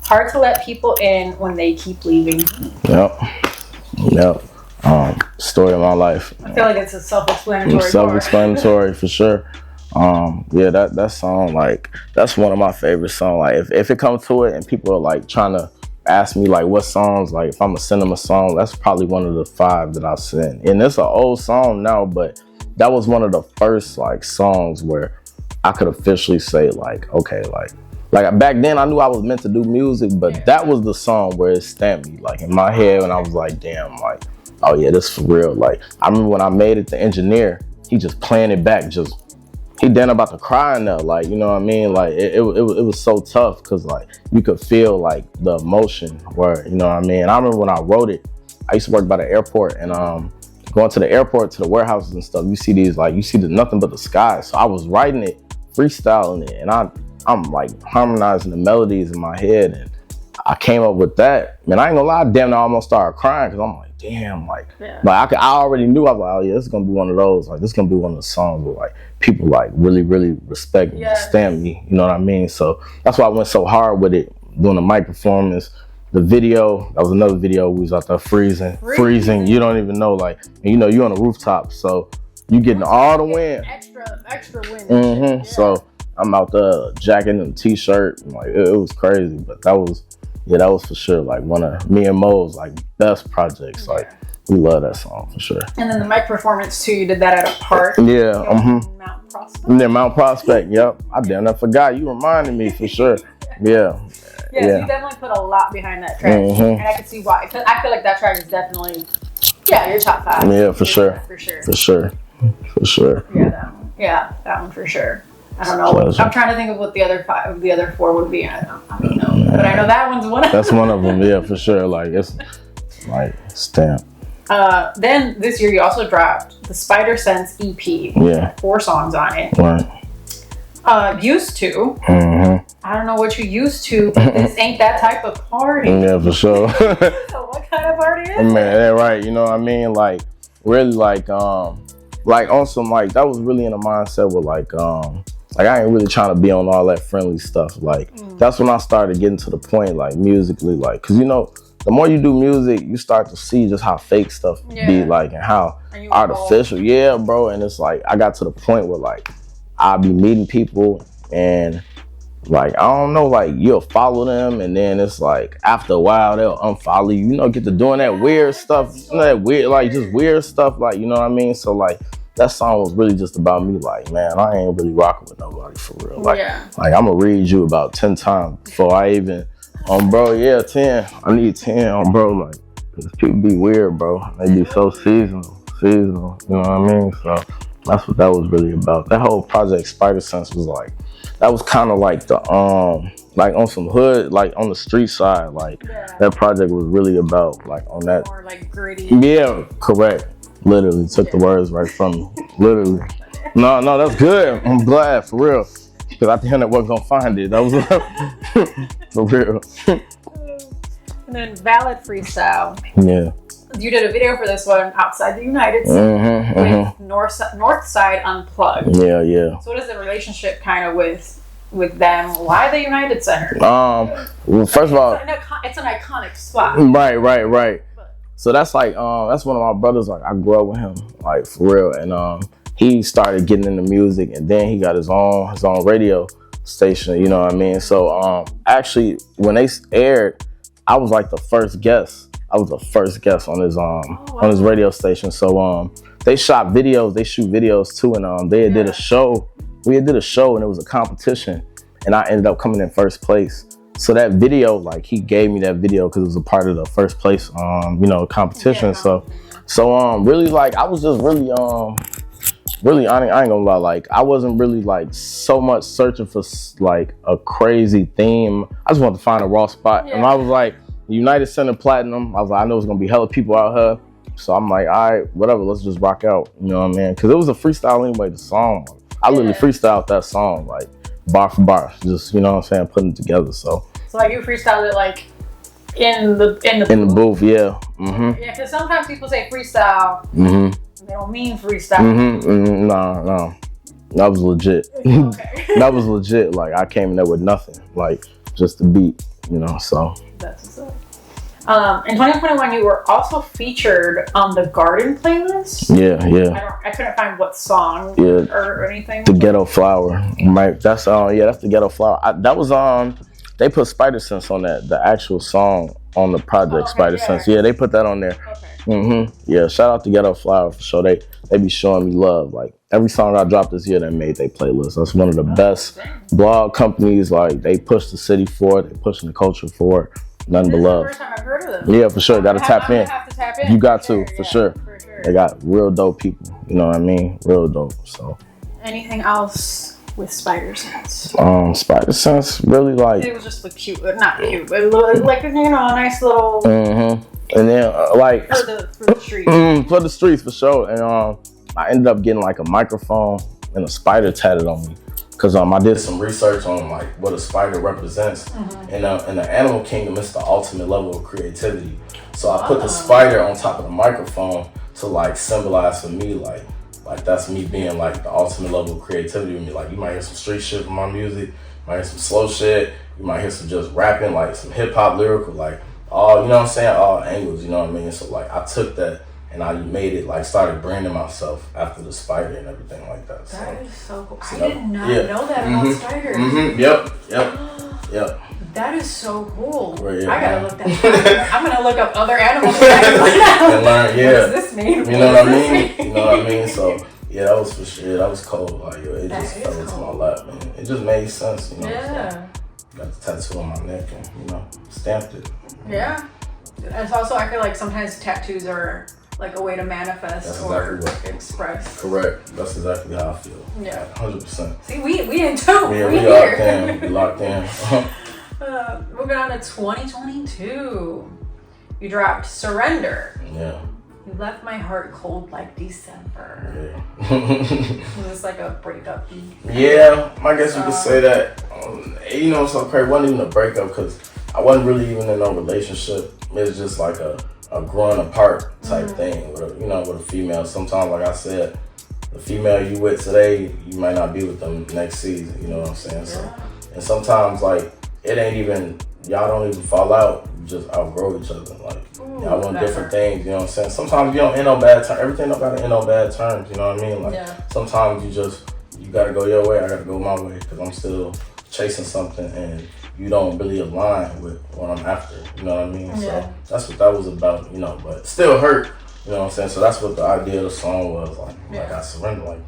[SPEAKER 2] Hard to let people in when they keep leaving.
[SPEAKER 1] Yep. Story of my life.
[SPEAKER 2] I feel like it's a self-explanatory.
[SPEAKER 1] Self-explanatory for sure. Yeah, that song, like, that's one of my favorite songs. Like, if it comes to it and people are like trying to ask me like what songs, like if I'm gonna send them a song, that's probably one of the 5 that I'll send. And it's an old song now, but that was one of the first like songs where I could officially say like, okay, like back then I knew I was meant to do music, but that was the song where it stamped me like in my head, and I was like, damn, like, oh yeah, this for real. Like, I remember when I made it, the engineer, he just playing it back, he then about to cry in there, like, you know what I mean? Like, it was so tough, because like you could feel like the emotion, where, you know what I mean? And I remember when I wrote it, I used to work by the airport, and going to the airport, to the warehouses and stuff, you see the nothing but the sky. So I was writing it, freestyling it, and I'm like harmonizing the melodies in my head, and I came up with that. Man, I ain't gonna lie, damn, I almost started crying, because I'm like, damn, like I already knew. I was like, oh yeah, this is gonna be one of those. Like, this is gonna be one of the songs where like people like really, really respect me, stamp me. You know what I mean? So that's why I went so hard with it, doing the mic performance, the video. That was another video. We was out there freezing. You don't even know, like, and you know, you on the rooftop, so you getting all the wind,
[SPEAKER 2] extra wind.
[SPEAKER 1] Yeah. So I'm out there jacking in a t-shirt, like it was crazy. But that was for sure like one of me and Mo's like best projects. Like, we love that song for sure. And
[SPEAKER 2] then the mic performance too, you did that at a park.
[SPEAKER 1] Yeah.
[SPEAKER 2] Mount Prospect.
[SPEAKER 1] Yeah, Mount Prospect. Yep. I damn near forgot. You reminded me for sure. Yeah.
[SPEAKER 2] Yeah, you definitely put a lot behind that track, and I can see why. Cause I feel like that track is definitely, your top 5.
[SPEAKER 1] Yeah, for sure.
[SPEAKER 2] Yeah, that one for sure. I don't know. I'm trying to think of what the other 4 would be. I don't know, but I know that one's one of them.
[SPEAKER 1] That's one of them. Yeah, for sure. Like, it's like stamp.
[SPEAKER 2] Then this year you also dropped the Spider Sense EP.
[SPEAKER 1] Yeah.
[SPEAKER 2] 4 songs on it.
[SPEAKER 1] Right.
[SPEAKER 2] Used to. I don't know what you used to, but this ain't that type of party.
[SPEAKER 1] Yeah, for sure.
[SPEAKER 2] So what kind of party is it?
[SPEAKER 1] Man, right. You know what I mean? Like, really, like on some, like, that was really in a mindset with like I ain't really trying to be on all that friendly stuff. Like, that's when I started getting to the point, like, musically, like, cause you know, the more you do music, you start to see just how fake stuff be, like, and how artificial. Yeah, bro. And it's like, I got to the point where like I'll be meeting people, and like, I don't know, like, you'll follow them, and then it's like after a while they'll unfollow you. You know, get to doing that weird stuff, that weird, like, just weird stuff, like, you know what I mean? So like, that song was really just about me, like, man, I ain't really rocking with nobody for real. Like, like, I'm gonna read you about 10 times before I even, bro, 10. I need 10, bro, like, cause people be weird, bro. They be so seasonal, you know what I mean? So that's what that was really about. That whole project, Spider Sense, was like, that was kind of like the, like on some hood, like on the street side, like that project was really about, like, on that.
[SPEAKER 2] More like gritty.
[SPEAKER 1] Yeah, correct. Literally took the words right from me. Literally. No, that's good. I'm glad, for real. Because at the end I wasn't going to find it. That was for real.
[SPEAKER 2] And then Valid Freestyle.
[SPEAKER 1] Yeah.
[SPEAKER 2] You did a video for this one outside the United States with North Side Unplugged.
[SPEAKER 1] Yeah.
[SPEAKER 2] So what is the relationship kind of with them? Why the United Center?
[SPEAKER 1] Well, first of all,
[SPEAKER 2] it's an iconic spot.
[SPEAKER 1] Right. So that's like, that's one of my brothers. Like, I grew up with him, like, for real. And he started getting into music, and then he got his own radio station. You know what I mean? So actually, when they aired, I was like the first guest. I was the first guest on his on his radio station. So they shot videos, they shoot videos too, and they did a show. We did a show, and it was a competition, and I ended up coming in first place. So that video, like, he gave me that video because it was a part of the first place, competition. So really, like, I was just really, I ain't gonna lie, like, I wasn't really like so much searching for like a crazy theme. I just wanted to find a raw spot, and I was like, United Center Platinum. I was like, I know it's gonna be hella people out here, so I'm like, all right, whatever, let's just rock out. You know what I mean? Because it was a freestyle anyway. The song, I literally freestyled that song, like, bar for bar, just, you know what I'm saying, putting it together. So
[SPEAKER 2] like, you freestyled it like in the
[SPEAKER 1] booth, yeah.
[SPEAKER 2] Yeah, because sometimes people say freestyle, they don't mean freestyle.
[SPEAKER 1] No, that was legit.
[SPEAKER 2] Okay.
[SPEAKER 1] That was legit. Like, I came in there with nothing, like, just the beat, you know. So
[SPEAKER 2] that's what's up. In 2021, you were also featured on the Garden playlist.
[SPEAKER 1] Yeah.
[SPEAKER 2] I couldn't find what song or anything.
[SPEAKER 1] The Ghetto Flower. Right. That's that's the Ghetto Flower. That was they put Spider Sense on that, the actual song on the project Spider Sense. Yeah, they put that on there. Okay. Yeah, shout out to Ghetto Flower for sure. They be showing me love. Like every song I dropped this year, they made their playlist. That's one of the best blog companies. Like they push the city forward, they pushing the culture forward. Nothing but love.
[SPEAKER 2] This is the first time I've heard of them.
[SPEAKER 1] Yeah, for sure. Gotta tap in.
[SPEAKER 2] Have to tap in.
[SPEAKER 1] You got to, for sure. They got real dope people. You know what I mean? Real dope. So.
[SPEAKER 2] Anything else with Spider Sense?
[SPEAKER 1] Spider Sense really like.
[SPEAKER 2] It was just cute, not cute, but like a nice little.
[SPEAKER 1] And then like
[SPEAKER 2] for the streets.
[SPEAKER 1] For the streets for sure. And I ended up getting like a microphone and a spider tatted on me. Cause I did some research on like what a spider represents. In the animal kingdom, it's the ultimate level of creativity. So I put the spider on top of the microphone to like symbolize for me like that's me being like the ultimate level of creativity with me. Like you might hear some street shit from my music, you might hear some slow shit, you might hear some just rapping, like some hip hop lyrical, like all, you know what I'm saying, all angles, you know what I mean? So like I took that and I made it, like started branding myself after the spider and everything like that.
[SPEAKER 2] That is so cool. I did not know that about spiders.
[SPEAKER 1] Yep.
[SPEAKER 2] That is so cool.
[SPEAKER 1] Right, yeah,
[SPEAKER 2] I gotta look that up. I'm gonna look up other animals and
[SPEAKER 1] learn,
[SPEAKER 2] what does this mean?
[SPEAKER 1] You know what I mean? You know what I mean? So yeah, that was for sure. That was cold. Like it just fell into my lap, man. It just made sense, you know.
[SPEAKER 2] Yeah.
[SPEAKER 1] So, got the tattoo on my neck and stamped it.
[SPEAKER 2] Yeah. It's also, I feel like sometimes tattoos are like a way to manifest express.
[SPEAKER 1] Correct. That's exactly how I feel.
[SPEAKER 2] Yeah.
[SPEAKER 1] 100%.
[SPEAKER 2] See, we in tune.
[SPEAKER 1] Yeah, we locked in. We locked in.
[SPEAKER 2] Moving on to 2022. You dropped Surrender.
[SPEAKER 1] Yeah.
[SPEAKER 2] You left my heart cold like December.
[SPEAKER 1] Yeah.
[SPEAKER 2] Was this like a breakup beat?
[SPEAKER 1] Yeah, I guess you could say that. You know, so crazy. It wasn't even a breakup because I wasn't really even in no relationship. It was just like a growing apart type thing with a female. Sometimes, like I said, the female you with today, you might not be with them next season. You know what I'm saying? So, and sometimes like it ain't even, y'all don't even fall out. You just outgrow each other. Like y'all want different things. You know what I'm saying? Sometimes you don't end on bad terms. Everything don't gotta end on bad terms. You know what I mean? Like sometimes you gotta go your way. I gotta go my way because I'm still chasing something and you don't really align with what I'm after, you know what I mean? So that's what that was about, you know, but still hurt, you know what I'm saying? So that's what the idea of the song was, like I surrender, like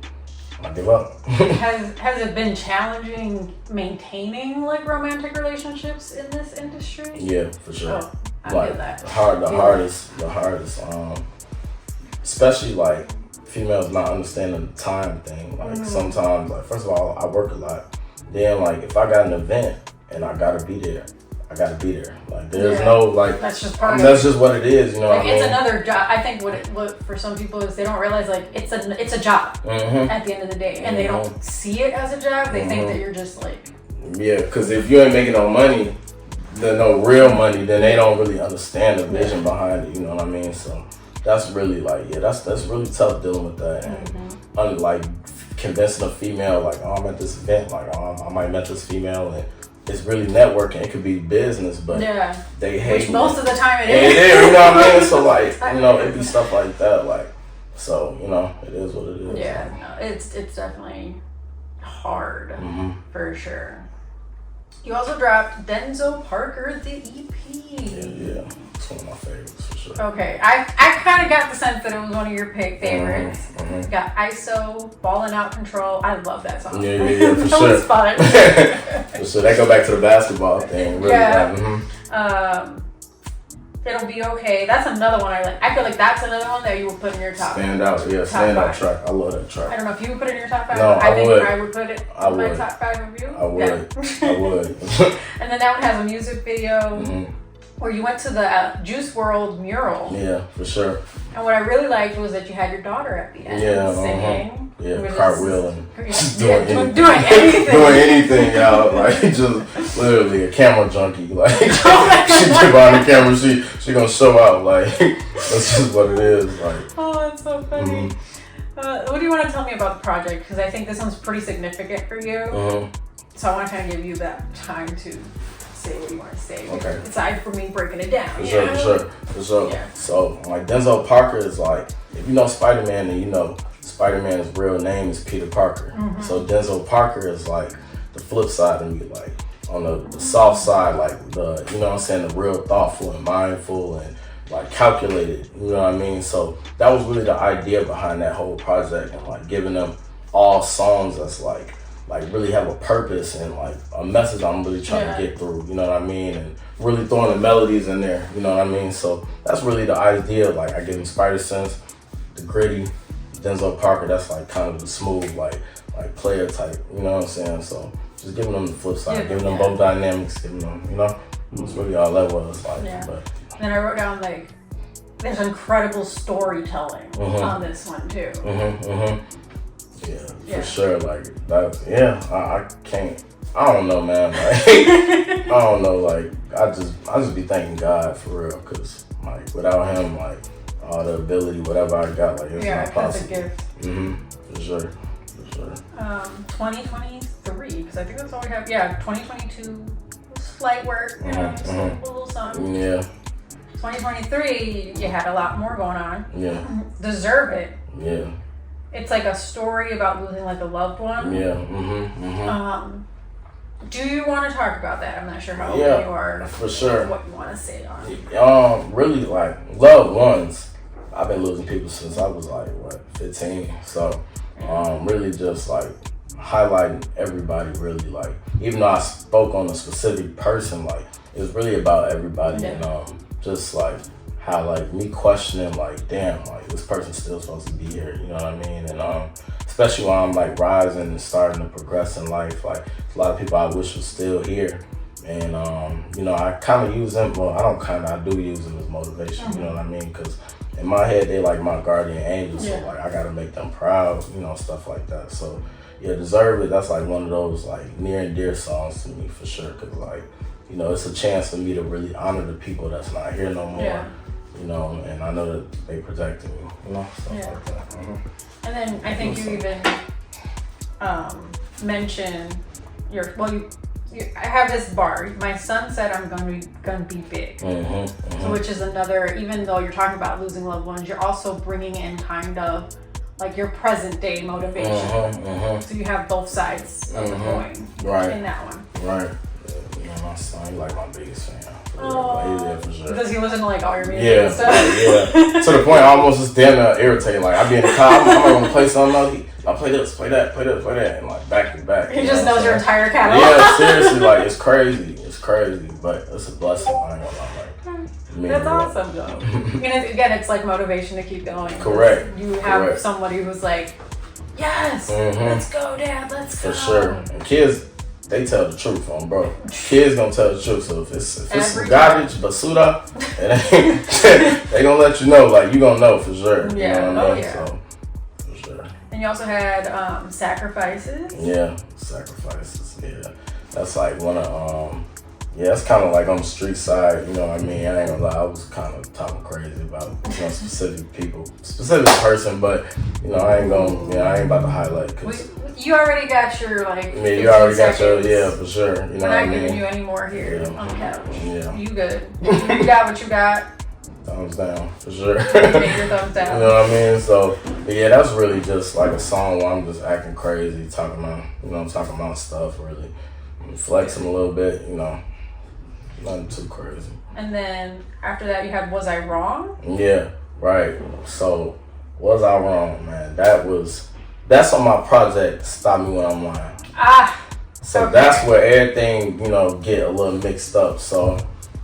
[SPEAKER 1] I give up.
[SPEAKER 2] Has it been challenging maintaining like romantic relationships in this industry?
[SPEAKER 1] Yeah, for sure.
[SPEAKER 2] Oh, I
[SPEAKER 1] feel
[SPEAKER 2] that.
[SPEAKER 1] The hardest, especially like females not understanding the time thing. Like sometimes, like first of all, I work a lot. Then like if I got an event and I gotta be there, I gotta be there. Like there's no like
[SPEAKER 2] that's just part
[SPEAKER 1] that's just what it is, you know.
[SPEAKER 2] Like,
[SPEAKER 1] what I mean?
[SPEAKER 2] It's another job. I think what for some people is they don't realize like it's a job at the end of the day, and they don't see it as a job. They think that you're just like
[SPEAKER 1] because if you ain't making no money, then no real money, then they don't really understand the vision behind it. You know what I mean? So that's really like that's really tough dealing with that, and like convincing a female like, oh, I'm at this event, like, oh, I might met this female, and it's really networking. It could be business, but they hate me.
[SPEAKER 2] Most of the time it is.
[SPEAKER 1] You know what I mean? So like, you know, it'd be stuff like that. Like, so you know, it is what it is.
[SPEAKER 2] Yeah, no, it's definitely hard for sure. You also dropped Denzo Parker, the EP.
[SPEAKER 1] Yeah. It's one of my favorites for sure.
[SPEAKER 2] Okay, I kind of got the sense that it was one of your favorites. Got ISO, Ballin' Out Control. I love that song.
[SPEAKER 1] Yeah, for
[SPEAKER 2] that
[SPEAKER 1] sure.
[SPEAKER 2] was fun.
[SPEAKER 1] For sure. That go back to the basketball thing. Really,
[SPEAKER 2] It'll Be Okay. That's another one I like. I feel like that's another one that you would put in your top.
[SPEAKER 1] Standout track. I love that track.
[SPEAKER 2] I don't know if you would put it in your top 5.
[SPEAKER 1] No,
[SPEAKER 2] I think I would put it in my top 5 of you.
[SPEAKER 1] I would. I would.
[SPEAKER 2] And then that one has a music video where you went to the Juice WRLD mural.
[SPEAKER 1] Yeah, for sure.
[SPEAKER 2] And what I really liked was that you had your daughter at the end singing.
[SPEAKER 1] Yeah, cartwheeling.
[SPEAKER 2] Doing anything.
[SPEAKER 1] Doing anything, y'all. Like, just literally a camera junkie. Like, she get behind the camera, she gonna show out. Like, that's just what it is. Like,
[SPEAKER 2] oh, that's so funny. What do you want to tell me about the project? Because I think this one's pretty significant for you. So I want to kind of give you that time to say what you want to say.
[SPEAKER 1] Okay.
[SPEAKER 2] Aside from me breaking it down.
[SPEAKER 1] For sure.
[SPEAKER 2] Yeah.
[SPEAKER 1] So, like, Denzo Parker is like, if you know Spider-Man, then you know Spider-Man's real name is Peter Parker.
[SPEAKER 2] Mm-hmm.
[SPEAKER 1] So Denzo Parker is like the flip side of me, like on the soft side, like the, you know what I'm saying, the real thoughtful and mindful and like calculated, you know what I mean? So that was really the idea behind that whole project, and like giving them all songs that's like really have a purpose and like a message I'm really trying to get through, you know what I mean? And really throwing the melodies in there, you know what I mean? So that's really the idea. Like I give them Spider Sense, the gritty, Denzo Parker, that's like kind of the smooth, like player type, you know what I'm saying? So just giving them the flip side, giving them both dynamics, giving them, you know, that's really all that was like.
[SPEAKER 2] Yeah.
[SPEAKER 1] But
[SPEAKER 2] and then I wrote down like, there's incredible storytelling on this one too.
[SPEAKER 1] Yeah, for sure. Like that. Yeah, I can't. I don't know, man. Like I don't know. Like I just be thanking God for real, cause like without Him, like all the ability, whatever I got, like it's not possible.
[SPEAKER 2] That's a gift.
[SPEAKER 1] For sure.
[SPEAKER 2] 2023, because I think that's all we have. Yeah, 2022 slight work, you know, just a little something.
[SPEAKER 1] Yeah.
[SPEAKER 2] 2023, you had a lot more going on.
[SPEAKER 1] Yeah.
[SPEAKER 2] Deserve It.
[SPEAKER 1] Yeah.
[SPEAKER 2] It's like a story about losing like a loved one.
[SPEAKER 1] Yeah.
[SPEAKER 2] Do you want to talk about that? I'm not sure how old you are.
[SPEAKER 1] For sure.
[SPEAKER 2] What you want to say on it.
[SPEAKER 1] Really, like loved ones. I've been losing people since I was like 15. So, really just like highlighting everybody. Really, like even though I spoke on a specific person, like it was really about everybody, and just like how like me questioning like, damn, like this person's still supposed to be here, you know what I mean? And especially when I'm like rising and starting to progress in life, like a lot of people I wish was still here. And you know, I kind of use them, I do use them as motivation, you know what I mean? Because in my head, they like my guardian angels, so like I gotta make them proud, you know, stuff like that. So yeah, Deserve It, that's like one of those like near and dear songs to me for sure, because like, you know, it's a chance for me to really honor the people that's not here no more, you know, and I know that they protected me, you know, stuff like that.
[SPEAKER 2] And then I think you even mentioned I have this bar. My son said I'm gonna be big, So, which is another. Even though you're talking about losing loved ones, you're also bringing in kind of like your present day motivation. So you have both sides of the coin in that one.
[SPEAKER 1] Right. You know, my son, he like my biggest fan. For sure.
[SPEAKER 2] Does he listen to like all your music and stuff?
[SPEAKER 1] Yeah. To the point I almost just damn irritating. Like I be in the car, I'm gonna play something else. I play this, play that, and like back to back.
[SPEAKER 2] He just knows your entire catalog.
[SPEAKER 1] Yeah, seriously, like it's crazy, but it's a blessing. I ain't gonna lie. Like,
[SPEAKER 2] that's awesome though. And again, it's like motivation to keep going.
[SPEAKER 1] Correct.
[SPEAKER 2] You have somebody who's like, yes, let's go, Dad, let's go.
[SPEAKER 1] For sure. And kids, they tell the truth, bro. Kids gonna tell the truth. So if it's some garbage, basura, they gonna let you know. Like you gonna know for sure.
[SPEAKER 2] Yeah.
[SPEAKER 1] You know what I mean? So, for sure.
[SPEAKER 2] And you also had Sacrifices.
[SPEAKER 1] Yeah, Sacrifices. Yeah, that's like one of it's kind of like on the street side. You know what I mean? I ain't gonna lie, I was kind of talking crazy about specific people, specific person, but you know I ain't about to highlight.
[SPEAKER 2] You already got your like.
[SPEAKER 1] Yeah, you already got your for sure. You know
[SPEAKER 2] We're
[SPEAKER 1] what I
[SPEAKER 2] not
[SPEAKER 1] mean?
[SPEAKER 2] giving you any more here on the couch.
[SPEAKER 1] Yeah,
[SPEAKER 2] you good. You got what you got.
[SPEAKER 1] Thumbs down for sure.
[SPEAKER 2] Take your thumbs down.
[SPEAKER 1] You know what I mean? So yeah, that's really just like a song where I'm just acting crazy, talking about stuff, really flexing a little bit, you know. Nothing too crazy.
[SPEAKER 2] And then after that, you had Was I Wrong?
[SPEAKER 1] Yeah, right. So, Was I Wrong, man? That's on my project, Stop Me When I'm Lying. So that's where everything, you know, get a little mixed up. So,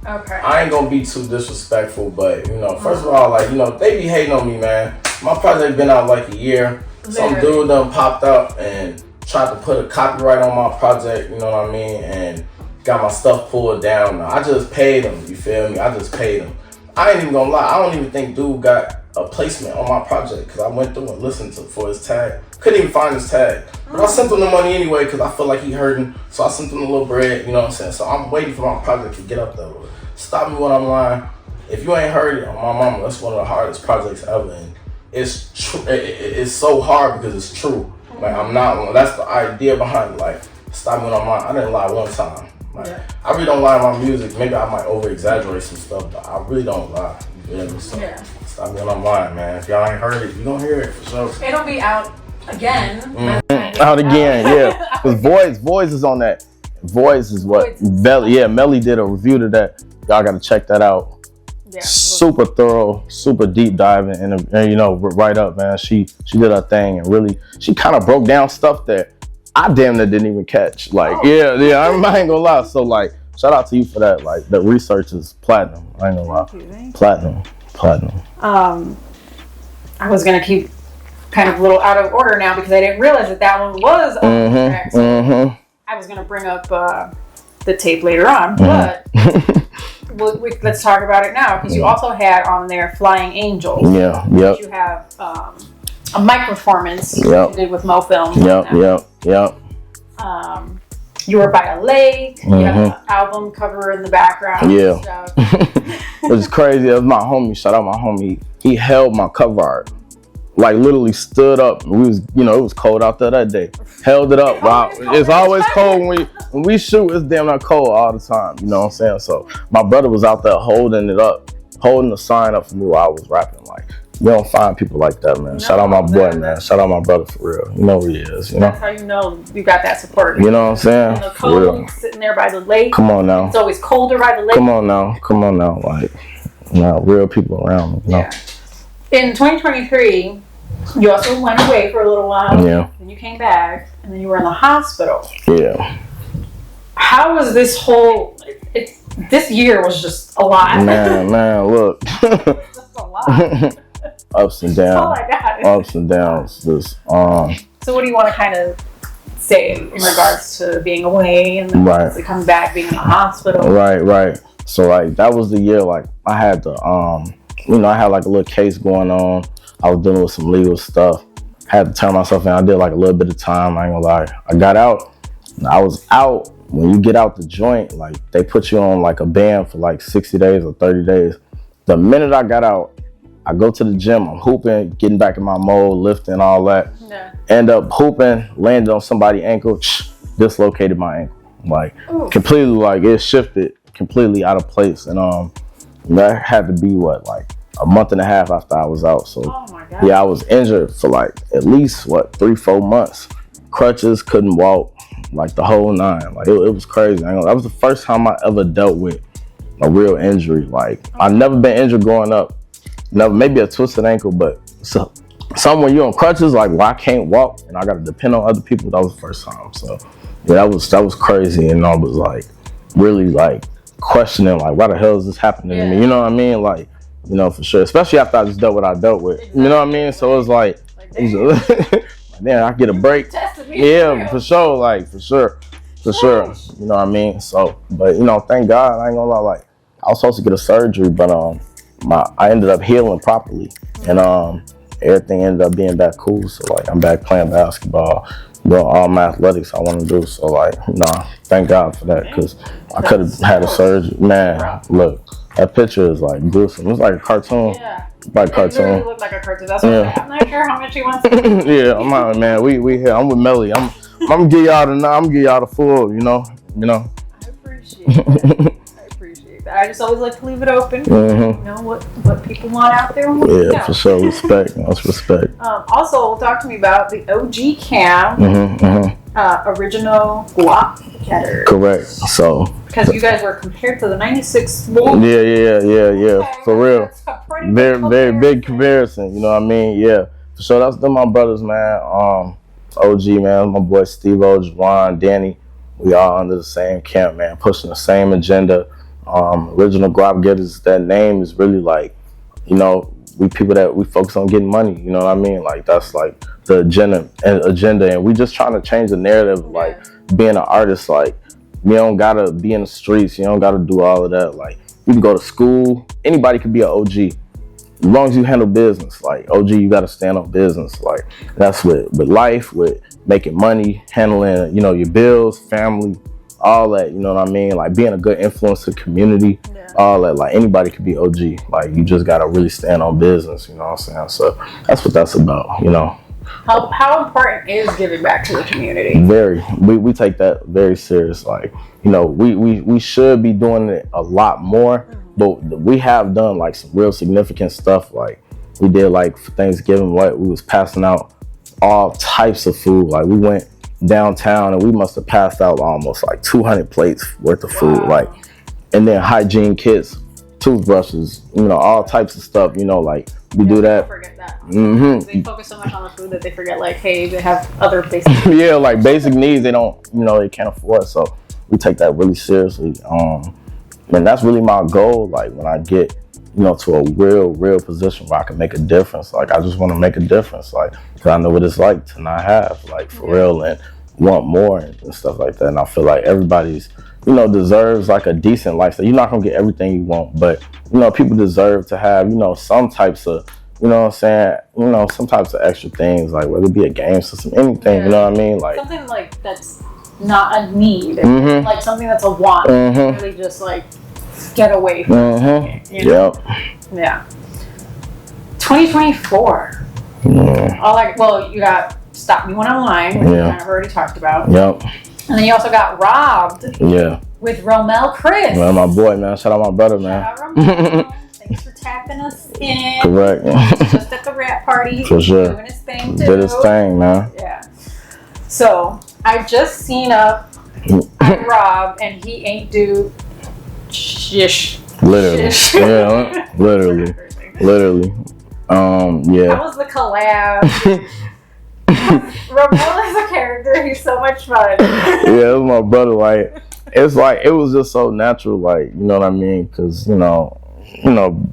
[SPEAKER 1] I ain't gonna be too disrespectful, but, you know, first of all, like, you know, they be hating on me, man. My project been out like a year. Some dude done popped up and tried to put a copyright on my project, you know what I mean? And got my stuff pulled down. Now, I just paid him, you feel me? I just paid him. I ain't even gonna lie, I don't even think dude got a placement on my project because I went through and listened for his tag. Couldn't even find his tag. But I sent him the money anyway because I feel like he hurting. So I sent him a little bread, you know what I'm saying? So I'm waiting for my project to get up there. Stop Me When I'm Lying. If you ain't heard it on my mama, that's one of the hardest projects ever. And it's true. It's so hard because it's true. Like I'm not. That's the idea behind it. Like Stop Me When I'm Lying. I didn't lie one time. Like, I really don't lie in my music. Maybe I might over exaggerate some stuff, but I really don't lie. You know, so stop being online, man. If y'all ain't heard it, you gonna hear it for sure.
[SPEAKER 2] It'll be out again.
[SPEAKER 1] Out again, yeah. Because Voice is on that. Voice is what Melly did a review to that. Y'all gotta check that out. Yeah, super thorough, super deep diving, and you know, right up, man. She did her thing, and really, she kind of broke down stuff that I damn near didn't even catch. Like, I ain't gonna lie. So, like, shout out to you for that. Like, the research is platinum. I ain't gonna lie. Thank you. Platinum.
[SPEAKER 2] I was gonna keep kind of a little out of order now because I didn't realize that one was on the track. So I was gonna bring up the tape later on, but. Let's talk about it now because you also had on there Flying Angels. Yeah, yep. You have a mic performance you did with Mo Film. Yep. You were by a lake. You have an album cover in the background. Yeah.
[SPEAKER 1] It was crazy. It was my homie. Shout out my homie. He held my cover art. Like literally stood up. We was, you know, it was cold out there that day. Held it up. Wow, it's always cold when we shoot. It's damn not cold all the time. You know what I'm saying? So my brother was out there holding it up, holding the sign up for me while I was rapping. Like, you don't find people like that, man. Shout out my boy, man. Shout out my brother for real. You know who he is. You know.
[SPEAKER 2] That's how you know you got that support.
[SPEAKER 1] You know what I'm saying?
[SPEAKER 2] And the cold, sitting there by the lake.
[SPEAKER 1] Come on now.
[SPEAKER 2] It's always colder by the lake.
[SPEAKER 1] Come on now. Like, you know, real people around me. You know?
[SPEAKER 2] In 2023. You also went away for a little while. Yeah. And you came back, and then you were in the hospital.
[SPEAKER 1] Yeah.
[SPEAKER 2] How was this whole? This year was just a lot.
[SPEAKER 1] Man, look.
[SPEAKER 2] It's just a lot.
[SPEAKER 1] Ups and downs.
[SPEAKER 2] That's all I got.
[SPEAKER 1] Ups and downs. Just,
[SPEAKER 2] So, what do you want to kind of say in regards to being away and then coming back, being in the hospital?
[SPEAKER 1] Right. So, like, that was the year. Like, I had the I had like a little case going on. I was dealing with some legal stuff. Had to turn myself in. I did like a little bit of time. I ain't gonna lie. I got out. I was out. When you get out the joint, like they put you on like a ban for like 60 days or 30 days. The minute I got out, I go to the gym. I'm hooping, getting back in my mode, lifting, all that. Yeah. End up hooping, landed on somebody's ankle, dislocated my ankle. Like completely, like it shifted completely out of place. And that had to be like a month and a half after I was out. So I was injured for like at least 3-4 months. Crutches, couldn't walk, like the whole nine. Like it was crazy. That was the first time I ever dealt with a real injury. Like I never been injured growing up. Never, maybe a twisted ankle, but when you're on crutches, like I can't walk and I gotta depend on other people. That was the first time. So that was crazy, and I was like really like questioning like why the hell is this happening to me? You know what I mean? Like, you know, for sure. Especially after I just dealt with what I dealt with. Exactly. You know what I mean? So it was like damn, I get a break. Yeah, for sure. Like, for sure. You know what I mean? So, but, you know, thank God, I ain't gonna lie, like, I was supposed to get a surgery, but I ended up healing properly. And everything ended up being back cool. So, like, I'm back playing basketball, doing all my athletics I want to do. So, like, thank God for that, because I could have had a surgery. Man, look. That picture is like gruesome. It's like a cartoon. Yeah. Like a cartoon. It really looked like a cartoon. That's what I'm not sure how much he wants to Yeah, I'm out, man. We here. I'm with Melly. I'm gonna give y'all the full, you know.
[SPEAKER 2] I appreciate that. I just always like to leave it open. You know what people want out there.
[SPEAKER 1] For sure. Respect. That's respect.
[SPEAKER 2] Also, talk to me about the OG Cam. Original guap getter.
[SPEAKER 1] Correct. So
[SPEAKER 2] because you guys were compared to the 96 Wolf.
[SPEAKER 1] Yeah. Okay, for real. Very big comparison. You know what I mean? Yeah. For sure. That's them my brothers, man. OG, man. My boy Steve, Juan, Danny. We all under the same camp, man. Pushing the same agenda. Original guap getters. That name is really like, you know, we people that we focus on getting money. You know what I mean? Like that's like the agenda, and we just trying to change the narrative. Like being an artist, like you don't gotta be in the streets, you don't gotta do all of that. Like you can go to school, anybody can be an OG as long as you handle business. Like OG, you gotta stand on business. Like that's with life, with making money, handling, you know, your bills, family, all that. You know what I mean? Like being a good influence to the community, all that. Like anybody could be OG. Like you just gotta really stand on business. You know what I'm saying? So that's what that's about. You know.
[SPEAKER 2] How important is giving back to the community?
[SPEAKER 1] Very. We take that very serious. Like, you know, we should be doing it a lot more, but we have done like some real significant stuff. Like we did like for Thanksgiving, we was passing out all types of food. Like we went downtown and we must have passed out almost like 200 plates worth of food. Like, and then hygiene kits, toothbrushes, you know, all types of stuff, you know, like we do that.
[SPEAKER 2] Don't forget that. They focus so much on the food that they forget, like, hey, they have other basic
[SPEAKER 1] yeah, like basic needs they don't, you know, they can't afford. So we take that really seriously. And that's really my goal. Like when I get, you know, to a real position where I can make a difference. Like I just want to make a difference. Like, cause I know what it's like to not have, like for real, and want more and stuff like that. And I feel like everybody's, you know, deserves like a decent lifestyle. You're not gonna get everything you want, but you know, people deserve to have, you know, some types of, you know what I'm saying, you know, some types of extra things, like whether it be a game system, anything, you know what I mean? Like
[SPEAKER 2] something like that's not a need, like something that's a want. Really just like get away from it, you know? Yeah. 2024. You got Stop Me When I'm Lying, which we kind of already talked about. And then you also got Robbed. With Romel Chris.
[SPEAKER 1] Man, my boy, man. Shout out my brother, man.
[SPEAKER 2] Shout out Romel. Thanks for tapping us in.
[SPEAKER 1] Correct.
[SPEAKER 2] Just at the rap party.
[SPEAKER 1] For sure.
[SPEAKER 2] Doing his thing too.
[SPEAKER 1] Did his thing, man.
[SPEAKER 2] Yeah. So I've just seen Rob, and he ain't do shish.
[SPEAKER 1] Literally.
[SPEAKER 2] Shish.
[SPEAKER 1] Yeah. Literally. Yeah.
[SPEAKER 2] How was the collab? Romel is a character. He's so much fun.
[SPEAKER 1] Yeah, it was my brother. Like, it's like it was just so natural. Like, you know what I mean? Because you know,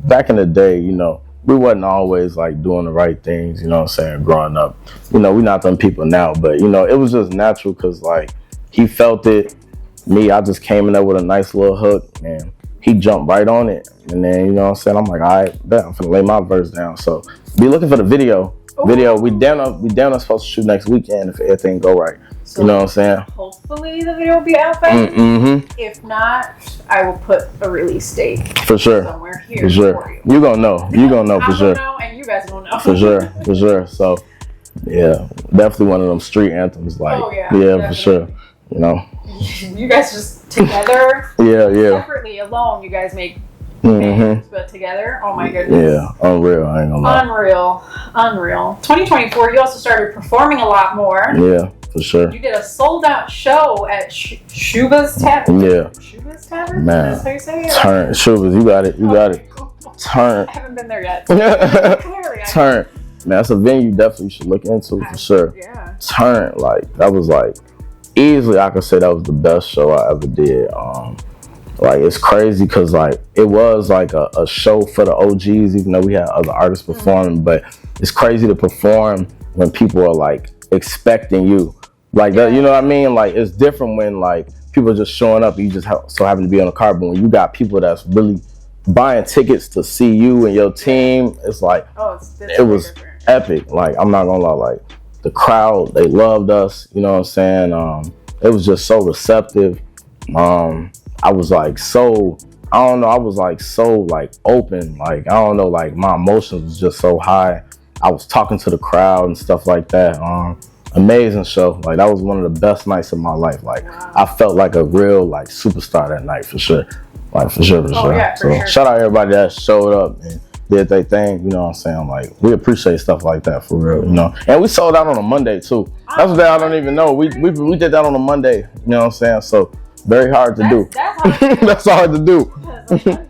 [SPEAKER 1] back in the day, you know, we wasn't always like doing the right things. You know what I'm saying? Growing up, you know, we not them people now. But you know, it was just natural because like he felt it. Me, I just came in there with a nice little hook, and he jumped right on it. And then you know what I'm saying? I'm like, all right, bet I'm finna lay my verse down. So be looking for the video. We down supposed to shoot next weekend if everything go right. So you know what I'm saying?
[SPEAKER 2] Hopefully the video will be out by then. If not, I will put a release date
[SPEAKER 1] for sure.
[SPEAKER 2] Somewhere here
[SPEAKER 1] for sure.
[SPEAKER 2] For you.
[SPEAKER 1] You gonna know. You gonna know for sure.
[SPEAKER 2] Know, and you guys gonna know.
[SPEAKER 1] For sure. So yeah, definitely one of them street anthems. Like for sure. You know.
[SPEAKER 2] You guys just together. Separately, alone, you guys make. But together, oh my goodness.
[SPEAKER 1] Yeah, unreal. I ain't gonna lie.
[SPEAKER 2] Unreal. 2024, you also started performing a lot more.
[SPEAKER 1] Yeah, for sure.
[SPEAKER 2] You did a sold out show at Schubas Tavern.
[SPEAKER 1] Yeah.
[SPEAKER 2] Schubas Tavern?
[SPEAKER 1] Man.
[SPEAKER 2] That's how you say it?
[SPEAKER 1] Turn. Schubas, you got it. Turn.
[SPEAKER 2] I haven't been there yet.
[SPEAKER 1] Turn. Man, that's a venue you definitely should look into for sure.
[SPEAKER 2] Yeah.
[SPEAKER 1] Turn. Like, that was like, easily I could say that was the best show I ever did. Like, it's crazy because, like, it was, like, a show for the OGs, even though we had other artists performing. But it's crazy to perform when people are, like, expecting you. Like, that, you know what I mean? Like, it's different when, like, people are just showing up and you just so happen to be on the car. But when you got people that's really buying tickets to see you and your team, it's like, it was epic. Like, I'm not going to lie. Like, the crowd, they loved us. You know what I'm saying? It was just so receptive. I was like so, I don't know, I was like so like open, like I don't know, like my emotions was just so high. I was talking to the crowd and stuff like that. Amazing show. Like that was one of the best nights of my life. Like I felt like a real like superstar that night for sure. Like for sure.
[SPEAKER 2] Yeah,
[SPEAKER 1] so shout out everybody that showed up and did their thing, you know what I'm saying? Like we appreciate stuff like that for real, you know. And we sold out on a Monday too. That's what I don't even know. We did that on a Monday, you know what I'm saying? So very hard to do. That's hard to do.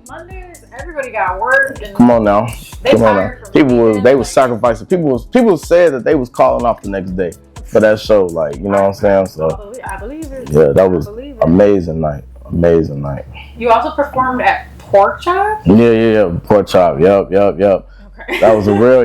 [SPEAKER 2] Mondays, everybody got work. And
[SPEAKER 1] come on now. They was sacrificing. People said that they was calling off the next day for that show. Like, you know what I'm saying? So
[SPEAKER 2] I believe it.
[SPEAKER 1] Yeah, that was amazing night.
[SPEAKER 2] You also performed at Pork Chop?
[SPEAKER 1] Yeah. Pork Chop. Yep. Okay. That was a real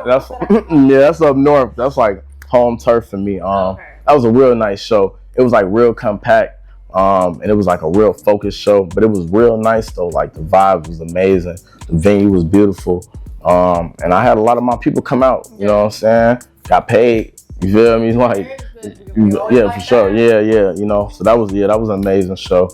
[SPEAKER 1] that's up north. That's like home turf for me. That was a real nice show. It was like real compact. And it was like a real focused show, but it was real nice though. Like the vibe was amazing. The venue was beautiful. And I had a lot of my people come out, you know what I'm saying? Got paid, you feel me? Like, for sure. Yeah. You know, so that was an amazing show.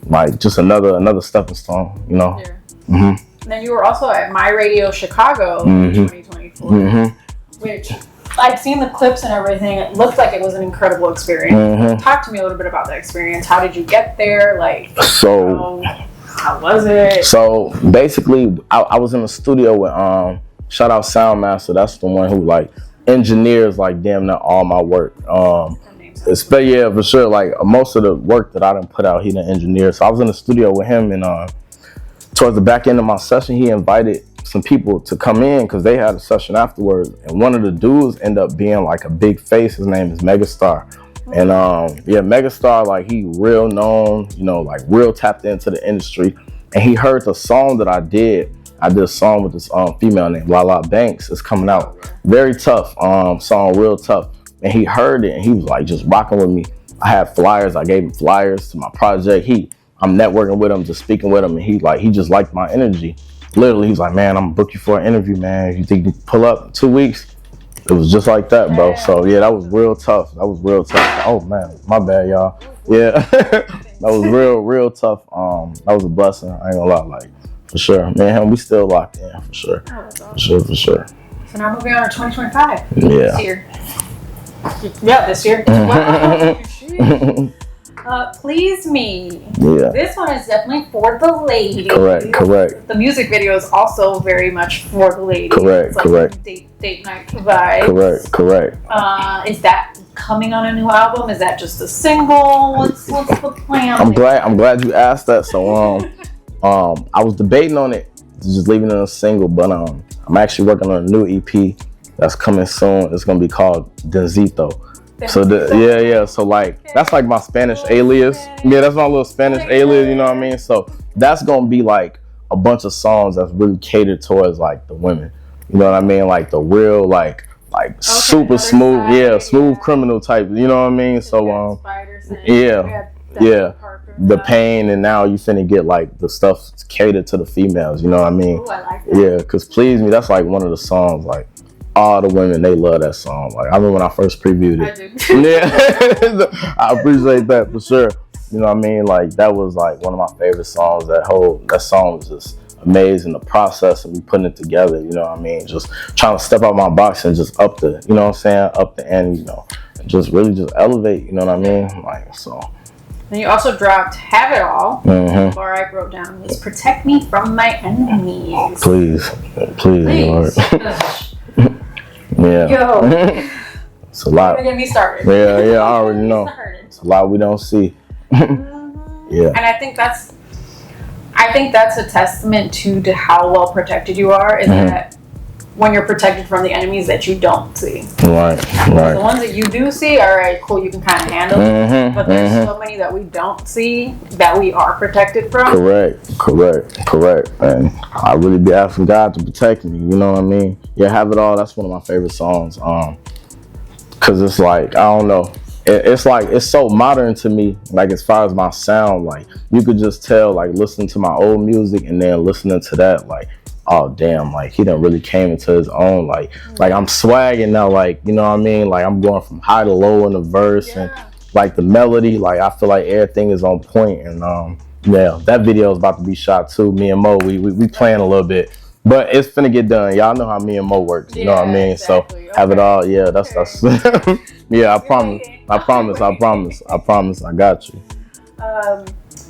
[SPEAKER 1] Like just another stepping stone, you know?
[SPEAKER 2] Yeah. Then you were also at My Radio Chicago in 2024, which I've seen the clips and everything. It looked like it was an incredible experience. Talk to me a little bit about that experience. How did you get there? Like,
[SPEAKER 1] so
[SPEAKER 2] how was it?
[SPEAKER 1] So basically, I was in the studio with shout out Soundmaster. That's the one who like engineers like damn near all my work. Yeah, for sure. Like most of the work that I done put out, he done engineer. So I was in the studio with him, and towards the back end of my session, he invited some people to come in because they had a session afterwards. And one of the dudes ended up being like a big face. His name is Megastar. And Megastar, like he real known, you know, like real tapped into the industry. And he heard the song that I did. I did a song with this female named Lala Banks. It's coming out. Very tough song, real tough. And he heard it and he was like just rocking with me. I had flyers. I gave him flyers to my project. I'm networking with him, just speaking with him, and he just liked my energy. Literally, he's like, man, I'm gonna book you for an interview, man. You think you can pull up in 2 weeks? It was just like that, bro. So yeah, that was real tough. Oh man, my bad, y'all. Yeah, that was real tough. That was a blessing. I ain't gonna lie, like for sure. Me and him, we still locked in for sure. For sure.
[SPEAKER 2] So now moving on to 2025.
[SPEAKER 1] Yeah.
[SPEAKER 2] This year. Yeah, this year. Wow. Please Me.
[SPEAKER 1] Yeah.
[SPEAKER 2] This one is definitely for the ladies.
[SPEAKER 1] Correct.
[SPEAKER 2] The music video is also very much for the ladies.
[SPEAKER 1] Correct.
[SPEAKER 2] Date night vibes.
[SPEAKER 1] Correct.
[SPEAKER 2] Is that coming on a new album? Is that just a single? What's the plan?
[SPEAKER 1] I'm glad you asked that. So I was debating on it, just leaving it a single, but I'm actually working on a new EP that's coming soon. It's gonna be called Denzito. So so like that's like my Spanish alias. Yeah, that's my little Spanish alias, you know what I mean? So that's gonna be like a bunch of songs that's really catered towards like the women. You know what I mean? Like the real like super smooth, smooth criminal type, you know what I mean? So the pain, and now you finna get like the stuff catered to the females, you know what I mean?
[SPEAKER 2] Ooh, I like that.
[SPEAKER 1] Yeah, cause Please Me, that's like one of the songs like all the women, they love that song. Like I remember when I first previewed it.
[SPEAKER 2] I do.
[SPEAKER 1] Yeah, I appreciate that for sure. You know what I mean? Like that was like one of my favorite songs. That song was just amazing. The process of me putting it together. You know what I mean? Just trying to step out my box and just up the end. You know, just really just elevate. You know what I mean? Like so.
[SPEAKER 2] And you also dropped Have It All. Or I wrote down is Protect Me From My Enemies.
[SPEAKER 1] Please, Lord. Yeah.
[SPEAKER 2] Yo.
[SPEAKER 1] It's a lot.
[SPEAKER 2] Don't get me started.
[SPEAKER 1] Yeah, I already know. It's a lot we don't see. Yeah.
[SPEAKER 2] And I think that's a testament to how well protected you are, is that when you're protected from the enemies that you don't see.
[SPEAKER 1] Right.
[SPEAKER 2] The ones that you do see, all right, cool, you can kind of handle. But there's so many that we don't see that we are protected from. Correct. And I really be asking God to protect me. You know what I mean? Yeah, Have It All. That's one of my favorite songs. Cause it's like, I don't know. It's like, it's so modern to me. Like as far as my sound, like you could just tell, like listening to my old music and then listening to that, like, oh damn, like he done really came into his own, like I'm swagging now, like, you know what I mean, like I'm going from high to low in the verse, and like the melody, like I feel like everything is on point. And that video is about to be shot too. Me and Mo, we playing a little bit, but it's finna get done. Y'all know how me and Mo works, you know what I mean? Exactly. So Have It All, that's yeah, I promise I got you.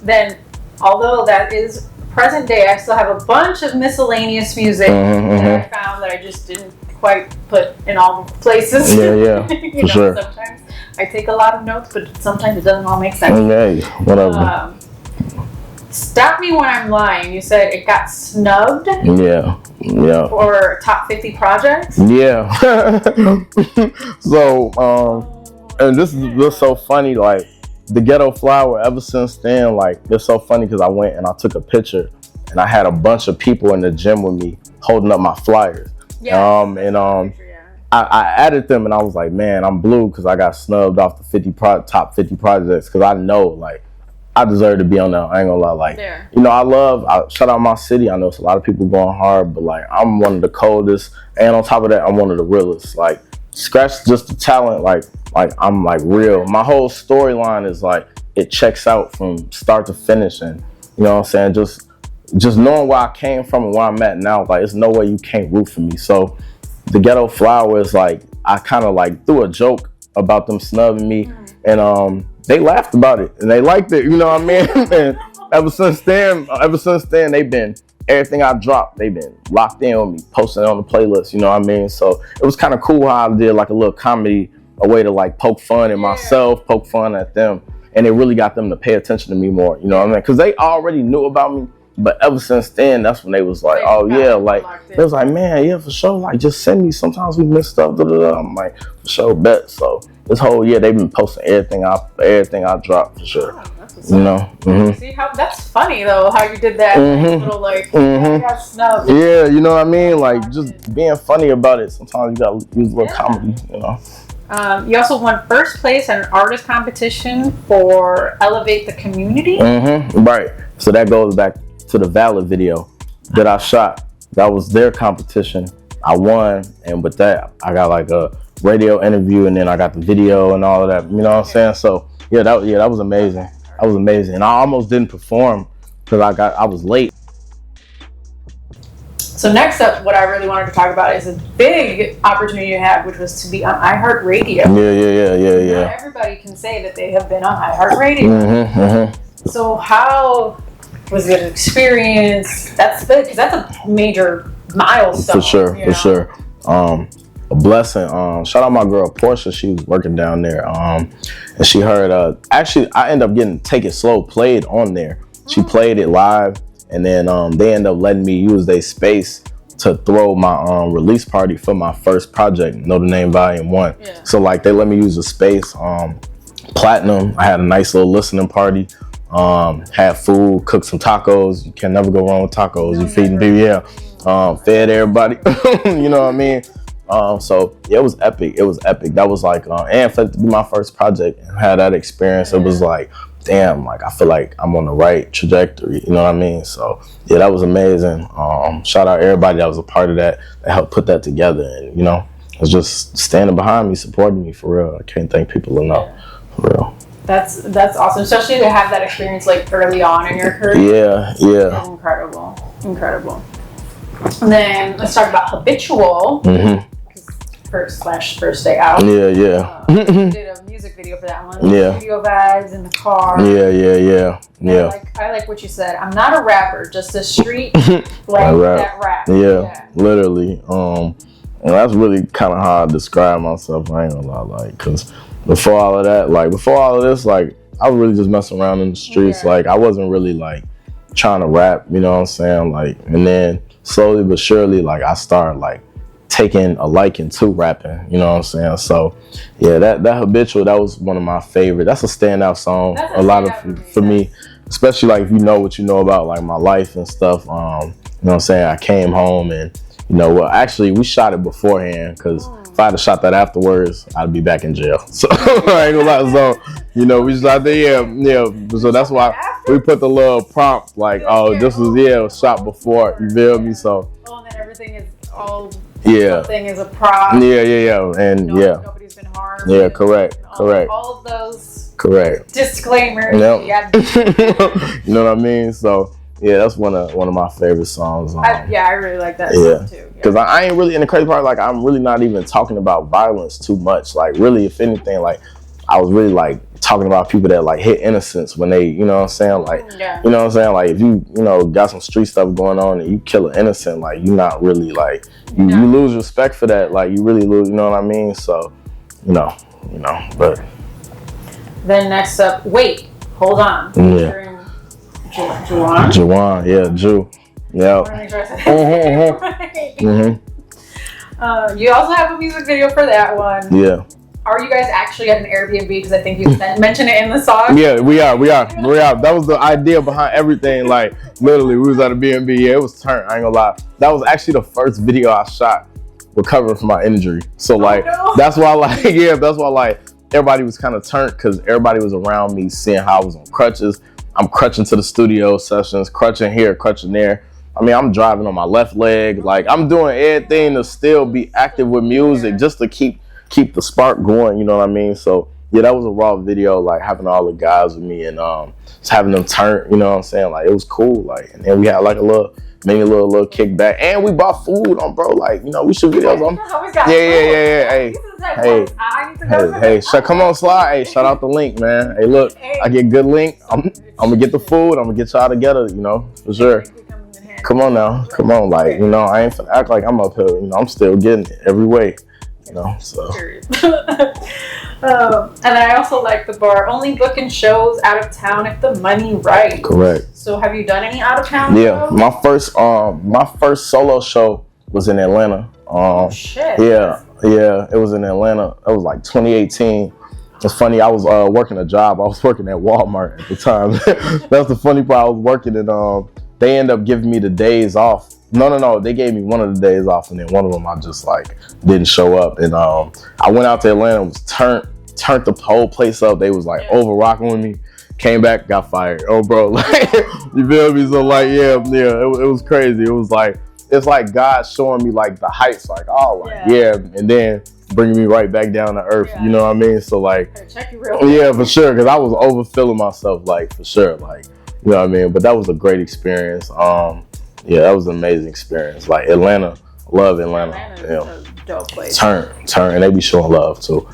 [SPEAKER 2] Then although that is present day, I still have a bunch of miscellaneous music that I found that I just didn't quite put in all the places.
[SPEAKER 1] Yeah, for sure.
[SPEAKER 2] Sometimes I take a lot of notes, but sometimes it doesn't all make sense.
[SPEAKER 1] Okay, whatever.
[SPEAKER 2] Stop Me When I'm Lying. You said it got snubbed.
[SPEAKER 1] Yeah.
[SPEAKER 2] For top 50 projects.
[SPEAKER 1] Yeah. So, and this is just so funny, like. The Ghetto Flower, ever since then, like, it's so funny because I went and I took a picture and I had a bunch of people in the gym with me holding up my flyers. I added them and I was like, man, I'm blue because I got snubbed off the top 50 projects, because I know, like, I deserve to be on there. I ain't gonna lie. Like, you know, I shout out my city. I know it's a lot of people going hard, but, like, I'm one of the coldest. And on top of that, I'm one of the realest. Like, scratch just the talent, like I'm like real. My whole storyline is like, it checks out from start to finish, and you know what I'm saying, just knowing where I came from and where I'm at now, like it's no way you can't root for me. So the Ghetto Flower is like, I kind of like threw a joke about them snubbing me, and they laughed about it and they liked it. You know what I mean? And ever since then, they've been everything I dropped. They've been locked in on me, posting it on the playlist. You know what I mean? So it was kind of cool how I did like a little comedy, a way to like poke fun at myself, poke fun at them, and it really got them to pay attention to me more. You know what I mean? Because they already knew about me. But ever since then, that's when they was like, oh yeah, like they was like, man, yeah, for sure, like just send me. Sometimes we miss stuff. I'm like, for sure, bet. So this whole year they've been posting everything I dropped for sure. You know,
[SPEAKER 2] see how that's funny though, how you did that little like, I got snubbed.
[SPEAKER 1] Yeah, you know what I mean, like just being funny about it. Sometimes you gotta use a little comedy, you know.
[SPEAKER 2] You also won first place at an artist competition for Elevate the Community.
[SPEAKER 1] Right. So that goes back to the Valid video that I shot. That was their competition. I won, and with that, I got like a radio interview, and then I got the video and all of that. You know what I'm saying? So yeah, that was amazing. That was amazing. And I almost didn't perform because I was late.
[SPEAKER 2] So next up, what I really wanted to talk about is a big opportunity you had, which was to be on iHeartRadio.
[SPEAKER 1] Yeah.
[SPEAKER 2] Not everybody can say that they have been on iHeartRadio. So how was the experience? That's big because that's a major milestone.
[SPEAKER 1] For sure. A blessing. Shout out my girl Portia. She was working down there. And she heard. Actually, I ended up getting Take It Slow played on there. She played it live, and then they ended up letting me use their space to throw my release party for my first project, Know the Name Volume 1. Yeah. So like they let me use the space. Platinum. I had a nice little listening party. Had food, cooked some tacos. You can never go wrong with tacos. You feeding people, fed everybody. You know what I mean? So yeah, it was epic. That was like, and for it to be my first project and had that experience, it was like, damn, like I feel like I'm on the right trajectory. You know what I mean? So yeah, that was amazing. Shout out everybody that was a part of that helped put that together, and you know, was just standing behind me, supporting me for real. I can't thank people enough, for real.
[SPEAKER 2] That's awesome, especially to have that experience like early on in your career.
[SPEAKER 1] Yeah.
[SPEAKER 2] Incredible. And then let's talk about Habitual. First day out.
[SPEAKER 1] Yeah.
[SPEAKER 2] You did a music video for that one.
[SPEAKER 1] Yeah.
[SPEAKER 2] Studio vibes in the car.
[SPEAKER 1] Yeah.
[SPEAKER 2] I like what you said. I'm not a rapper, just a street that rap.
[SPEAKER 1] Yeah. Literally. And that's really kind of how I describe myself. I ain't gonna lie, like, cause before all of this, like, I was really just messing around in the streets. Yeah. Like, I wasn't really like trying to rap. You know what I'm saying? Like, and then slowly but surely, like, I started like taking a liking to rapping, you know what I'm saying? So yeah, that Habitual, that was one of my favorite. That's a standout song. For me, especially like if you know what you know about like my life and stuff. You know what I'm saying? I came home and actually we shot it beforehand because if I had shot that afterwards, I'd be back in jail. So I ain't gonna lie. So we shot there, So that's why we put the little prompt like, this was shot before. You feel me? So.
[SPEAKER 2] And then everything is all.
[SPEAKER 1] Yeah.
[SPEAKER 2] Something is a prop.
[SPEAKER 1] Yeah. And
[SPEAKER 2] nobody's been harmed.
[SPEAKER 1] Yeah, correct.
[SPEAKER 2] All of those.
[SPEAKER 1] Correct.
[SPEAKER 2] Disclaimers.
[SPEAKER 1] Yep. You know what I mean? So yeah, that's one of my favorite songs.
[SPEAKER 2] I really like that song too.
[SPEAKER 1] Because I ain't really, in the crazy part, like I'm really not even talking about violence too much. Like really, if anything, like I was really like talking about people that like hit innocence when they, you know what I'm saying? Like, you know what I'm saying? Like if you got some street stuff going on and you kill an innocent, like you're not really like, you lose respect for that. Like you really lose, you know what I mean? So, but.
[SPEAKER 2] Then next up, Wait, Hold On.
[SPEAKER 1] Yeah. Juwan, yeah, Jew. Yeah.
[SPEAKER 2] You also have a music video for that one.
[SPEAKER 1] Yeah.
[SPEAKER 2] Are you guys actually at an Airbnb? Because I think you mentioned it in the song.
[SPEAKER 1] Yeah, we are. That was the idea behind everything. Like, literally, we was at a B&B. Yeah, it was turned. I ain't gonna lie. That was actually the first video I shot recovering from my injury. So, like, that's why, everybody was kind of turned because everybody was around me seeing how I was on crutches. I'm crutching to the studio sessions, crutching here, crutching there. I mean, I'm driving on my left leg. Like, I'm doing everything to still be active with music just to keep the spark going, you know what I mean? So yeah, that was a raw video, like having all the guys with me and just having them turn, you know what I'm saying? Like it was cool, like, and then we had like a little maybe a little kickback. And we bought food on, bro. Like, you know, we shoot videos on. Yeah. Hey, come on, slide. Hey, shout out the link, man. Hey, look, I get good link. I'm gonna get the food. I'm gonna get y'all together, you know, for sure. Come on now. Come on. Like, you know, I ain't finna act like I'm up here. You know, I'm still getting it every way. You know, so.
[SPEAKER 2] And I also like the bar. Only booking shows out of town if the money right.
[SPEAKER 1] Correct.
[SPEAKER 2] So have you done any out of town?
[SPEAKER 1] Yeah, shows? My first solo show was in Atlanta.
[SPEAKER 2] Oh shit.
[SPEAKER 1] Yeah, it was in Atlanta. It was like 2018. It's funny. I was working a job. I was working at Walmart at the time. That's the funny part. I was working and they ended up giving me the days off. No. They gave me one of the days off, and then one of them I just like didn't show up. And I went out to Atlanta, was turned the whole place up. They was like over rocking with me. Came back, got fired. Oh, bro, like you feel me? So like, yeah, it was crazy. It was like it's like God showing me like the heights, like and then bringing me right back down to earth. You know what I mean? So like,
[SPEAKER 2] check you real quick.
[SPEAKER 1] Yeah, for sure, because I was overfilling myself, like for sure, like you know what I mean. But that was a great experience. Yeah, that was an amazing experience. Like Atlanta, love Atlanta.
[SPEAKER 2] Atlanta's a dope place.
[SPEAKER 1] Turn, and they be showing love too.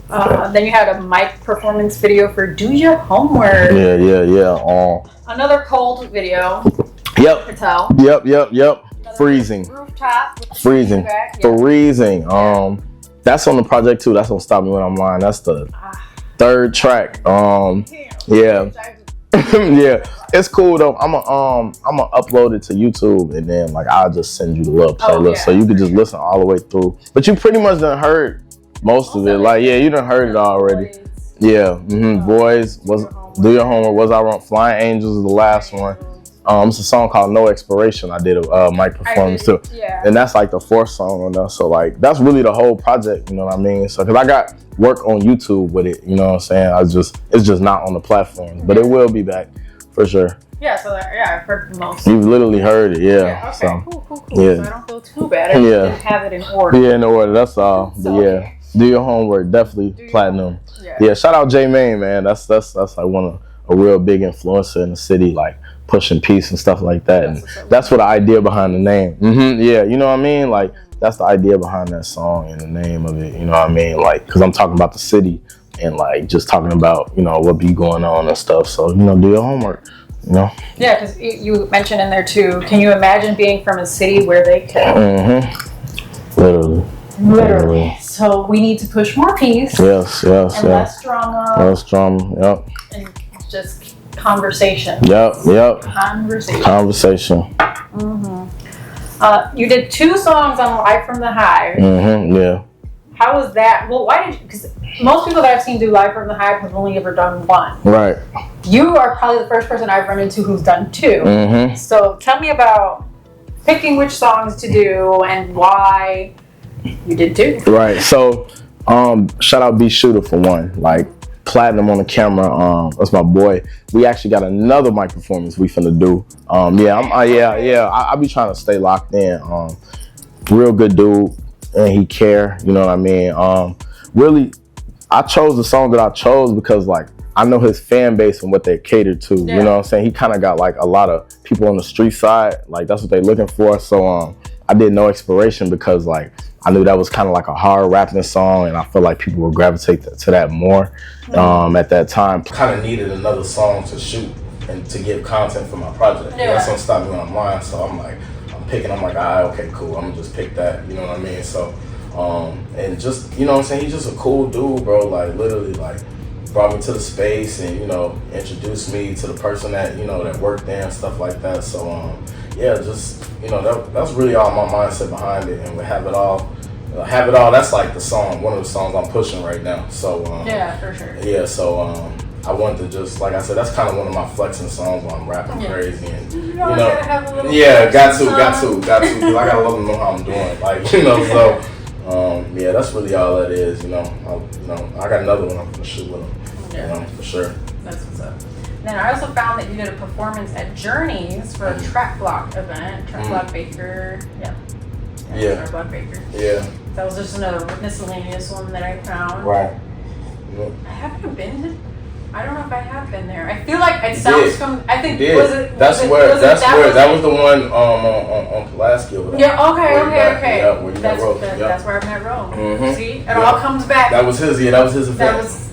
[SPEAKER 2] Then you had a mic performance video for Do Your Homework.
[SPEAKER 1] Yeah.
[SPEAKER 2] Another cold video.
[SPEAKER 1] Yep.
[SPEAKER 2] I can tell.
[SPEAKER 1] Yep. Freezing.
[SPEAKER 2] Rooftop.
[SPEAKER 1] Freezing. That's on the project too. That's on Stop Me When I'm Lying. That's the third track. Yeah. Yeah. It's cool though. I'm gonna upload it to YouTube and then like I'll just send you the little playlist so you can just listen all the way through. But you pretty much done heard most of it. Like you done heard it already. Yeah. Boys, Do Your Homework. Was I Wrong? Flying Angels is the last one. It's a song called No Expiration. I did a mic performance too. Yeah. And that's like the fourth song on there. So like that's really the whole project, you know what I mean? So cause I got work on YouTube with it, you know what I'm saying? It's just not on the platforms, but it will be back for sure.
[SPEAKER 2] Yeah, so I've heard the most.
[SPEAKER 1] You've literally heard it,
[SPEAKER 2] okay,
[SPEAKER 1] so,
[SPEAKER 2] cool. Yeah. So I don't feel too bad. I just didn't have it in order.
[SPEAKER 1] Yeah, in order, that's all. So, but yeah, Do Your Homework, definitely platinum. Yeah, shout out J Main, man. That's like a real big influencer in the city, like pushing peace and stuff like that. And that's what the idea behind the name. Yeah, you know what I mean? Like that's the idea behind that song and the name of it. You know what I mean? Like, cause I'm talking about the city and like just talking about what be going on and stuff. So do your homework. You know? Yeah,
[SPEAKER 2] because you mentioned in there too. Can you imagine being from a city where they kill? Literally. So we need to push more peace.
[SPEAKER 1] Yes.
[SPEAKER 2] And less drama.
[SPEAKER 1] Yep.
[SPEAKER 2] And just conversation.
[SPEAKER 1] Yep. Conversation.
[SPEAKER 2] You did 2 songs on Live from the Hive.
[SPEAKER 1] Yeah.
[SPEAKER 2] How was that? Well, why did you? Because most people that I've seen do Live from the Hive have only ever done 1.
[SPEAKER 1] Right.
[SPEAKER 2] You are probably the first person I've run into who's done 2. So tell me about picking which songs to do and why you did 2.
[SPEAKER 1] Right. So, shout out B Shooter for 1. Like platinum on the camera. That's my boy. We actually got another mic performance we finna do. I be trying to stay locked in. Real good dude. And he care, you know what I mean? Really, I chose the song that I chose because like I know his fan base and what they cater to. You know what I'm saying? He kind of got like a lot of people on the street side, like that's what they looking for. So I did No Expiration because like I knew that was kind of like a hard rapping song, and I feel like people would gravitate to that more. At that time, kind of needed another song to shoot and to give content for my project. That's what Stop Me When I'm Lying. So I'm like. I'm like, okay, cool. I'm gonna just pick that, you know what I mean? So, and just, you know what I'm saying? He's just a cool dude, bro. Like, literally, like, brought me to the space and, introduced me to the person that, that worked there and stuff like that. So, just, that's really all my mindset behind it. And we Have It All. That's like the song, one of the songs I'm pushing right now. So,
[SPEAKER 2] yeah, for sure.
[SPEAKER 1] Yeah, so, I wanted to just, like I said, that's kind of one of my flexing songs when I'm rapping crazy and,
[SPEAKER 2] gotta have a little
[SPEAKER 1] got to, because I gotta let them know how I'm doing, like, so, that's really all that is, I got another one I'm gonna shoot with them, for sure.
[SPEAKER 2] That's what's up. Then I also found that you did a performance at Journeys for a Track Block event, Track Block Baker, Track Block Baker.
[SPEAKER 1] Yeah.
[SPEAKER 2] That was just another miscellaneous one that I found.
[SPEAKER 1] Right.
[SPEAKER 2] Have you been to I don't know if I have been there. I feel like it sounds from. I think
[SPEAKER 1] that was the one on Pulaski over there.
[SPEAKER 2] Yeah. Okay.
[SPEAKER 1] Yeah, where you
[SPEAKER 2] that's where I met Rome. Mm-hmm. See, it all comes back.
[SPEAKER 1] That was his. Yeah, that was his event.
[SPEAKER 2] That was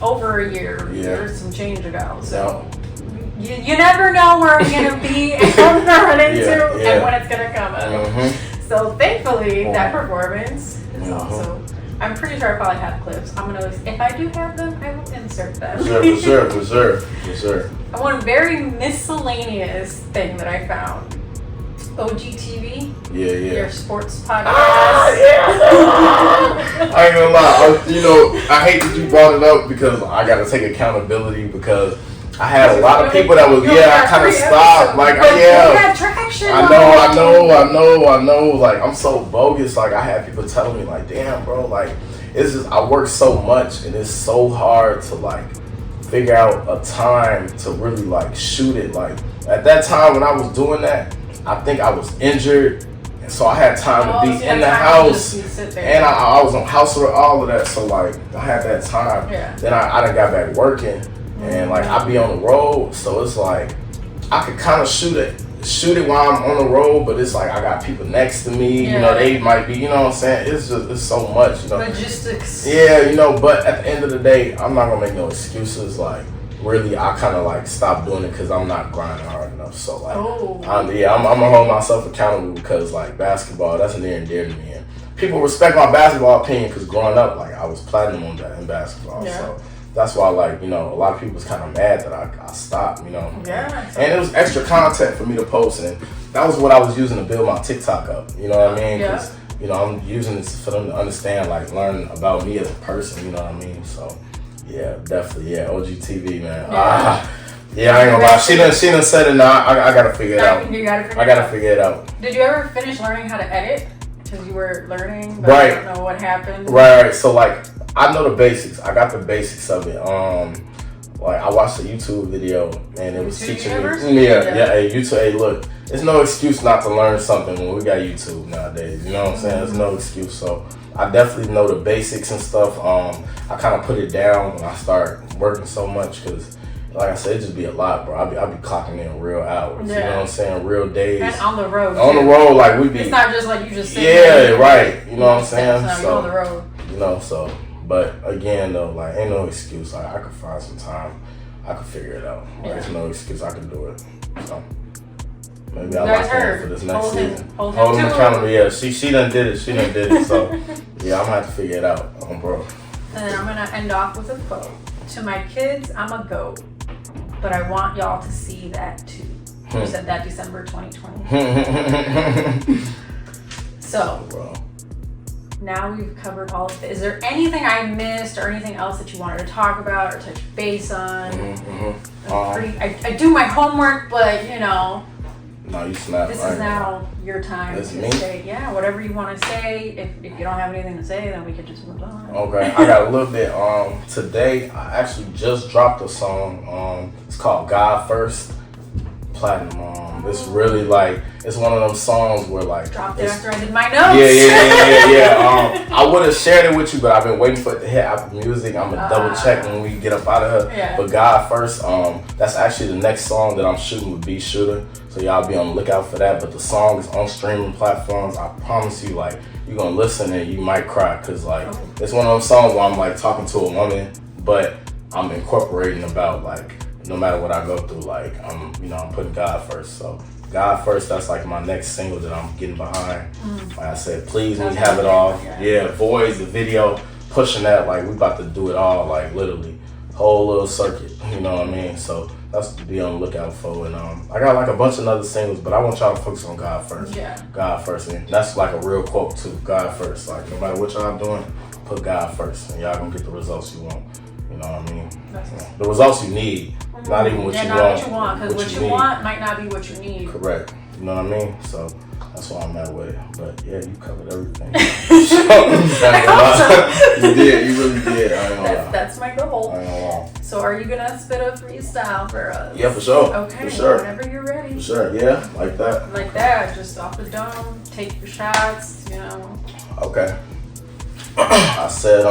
[SPEAKER 2] over a year, some change ago. So you never know where I'm gonna be and what I'm gonna run into and when it's gonna come up. Mm-hmm. So thankfully, that performance is also. I'm pretty sure I probably have clips. I'm gonna. If I do have them, I will insert them.
[SPEAKER 1] For sure.
[SPEAKER 2] One very miscellaneous thing that I found. OG TV.
[SPEAKER 1] Yeah.
[SPEAKER 2] Your sports podcast.
[SPEAKER 1] I ain't gonna lie. I hate that you brought it up because I gotta take accountability because I had a lot of people that was I kind of stopped. Like
[SPEAKER 2] traction.
[SPEAKER 1] I know. Like I'm so bogus. Like I had people telling me like, damn, bro. Like it's just I work so much and it's so hard to like figure out a time to really like shoot it. Like at that time when I was doing that, I think I was injured. And so I had time to be in the house and I was on house arrest, all of that. So like I had that time. Yeah. Then I done got back working. And like I be on the road, so it's like I could kind of shoot it while I'm on the road, but it's like I got people next to me, they might be, what I'm saying? It's so much,
[SPEAKER 2] Logistics.
[SPEAKER 1] Yeah, but at the end of the day, I'm not gonna make no excuses. Like really, I kind of like stopped doing it because I'm not grinding hard enough. So like, I'm gonna hold myself accountable because like basketball, that's near and dear to me. And people respect my basketball opinion because growing up, like I was platinum on that in basketball. Yeah. So. That's why, like, a lot of people was kind of mad that I stopped,
[SPEAKER 2] Yeah.
[SPEAKER 1] And it was extra content for me to post, and that was what I was using to build my TikTok up, you know what I mean? Because, I'm using this for them to understand, like, learn about me as a person, you know what I mean? So, yeah, definitely, OG TV, man. I ain't gonna lie. She done said it now. I gotta figure it out.
[SPEAKER 2] You gotta figure
[SPEAKER 1] it out.
[SPEAKER 2] Did you ever finish learning how to edit? Because you were learning, but
[SPEAKER 1] right.
[SPEAKER 2] I don't know what happened.
[SPEAKER 1] Right. So, like, I know the basics. I got the basics of it. Like I watched a YouTube video and it was teaching me. Hey, YouTube. Hey, look, there's no excuse not to learn something when we got YouTube nowadays. You know what I'm saying? There's no excuse. So I definitely know the basics and stuff. I kind of put it down when I start working so much because, like I said, it just be a lot, bro. I be clocking in real hours.
[SPEAKER 2] Yeah.
[SPEAKER 1] You know what I'm saying? Real days.
[SPEAKER 2] And on the road.
[SPEAKER 1] On the road, like we be.
[SPEAKER 2] It's not just like you just sit
[SPEAKER 1] there. Right. You know what I'm saying?
[SPEAKER 2] So you're on the road.
[SPEAKER 1] So. But again, though, like, ain't no excuse. Like, I could find some time. I could figure it out. Like, there's no excuse. I can do it. So, maybe I'll lock in for this next season. Hold him accountable. Yeah, she done did it. So, yeah, I'm gonna have to figure it out. Bro.
[SPEAKER 2] And then I'm gonna end off with a quote. To my kids, I'm a GOAT, but I want y'all to see that too. You said that December 2020. So, bro. Now we've covered all of it. Is there anything I missed or anything else that you wanted to talk about or touch base on? I do my homework, but
[SPEAKER 1] No, you snap.
[SPEAKER 2] This is now your time to
[SPEAKER 1] me?
[SPEAKER 2] say, whatever you want to say. If you don't have anything to say, then we could just move on.
[SPEAKER 1] Okay, I got a little bit. Today, I actually just dropped a song. It's called God First. Platinum. It's really like it's one of them songs where like
[SPEAKER 2] dropped it after I did my notes.
[SPEAKER 1] Yeah. I would have shared it with you, but I've been waiting for it to hit Apple Music. I'm gonna double check when we get up out of here.
[SPEAKER 2] Yeah.
[SPEAKER 1] But God First, that's actually the next song that I'm shooting with B Shooter. So y'all be on the lookout for that. But the song is on streaming platforms. I promise you, like you're gonna listen and you might cry because like it's one of those songs where I'm like talking to a woman, but I'm incorporating about like. No matter what I go through, like I'm putting God first. So God First, that's like my next single that I'm getting behind. Like I said, please, we have it all. Yeah, Voice, the video, pushing that. Like we about to do it all, like literally, whole little circuit. You know what I mean? So that's to be on the lookout for. And I got like a bunch of other singles, but I want y'all to focus on God First. Yeah. God First, and that's like a real quote too. God First. Like no matter what y'all doing, put God first, and y'all gonna get the results you want. You know what I mean? The results you need, not even what you want.
[SPEAKER 2] Not what you want, because what you want might not be what you need.
[SPEAKER 1] Correct. You know what I mean? So that's why I'm that way. But yeah, you covered everything. You did. You really did. I ain't gonna lie.
[SPEAKER 2] That's my goal.
[SPEAKER 1] I ain't gonna lie.
[SPEAKER 2] So are you gonna spit a freestyle for us?
[SPEAKER 1] Yeah, for sure.
[SPEAKER 2] Okay.
[SPEAKER 1] For sure.
[SPEAKER 2] Whenever you're ready.
[SPEAKER 1] For sure. Yeah, like that.
[SPEAKER 2] Like that. Just off the dome. Take your shots. Okay.
[SPEAKER 1] I said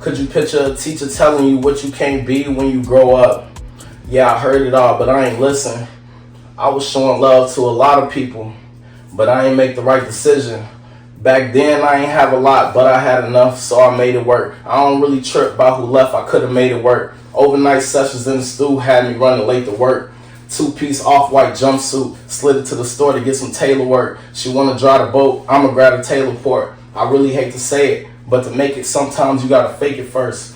[SPEAKER 1] Could you picture a teacher telling you what you can't be when you grow up? Yeah, I heard it all, but I ain't listen. I was showing love to a lot of people, but I ain't make the right decision. Back then, I ain't have a lot, but I had enough, so I made it work. I don't really trip about who left, I could've made it work. Overnight sessions in the stew had me running late to work. 2-piece off-white jumpsuit, slid it to the store to get some tailor work. She wanna dry the boat, I'ma grab the tailor port. I really hate to say it, but to make it, sometimes you gotta fake it first.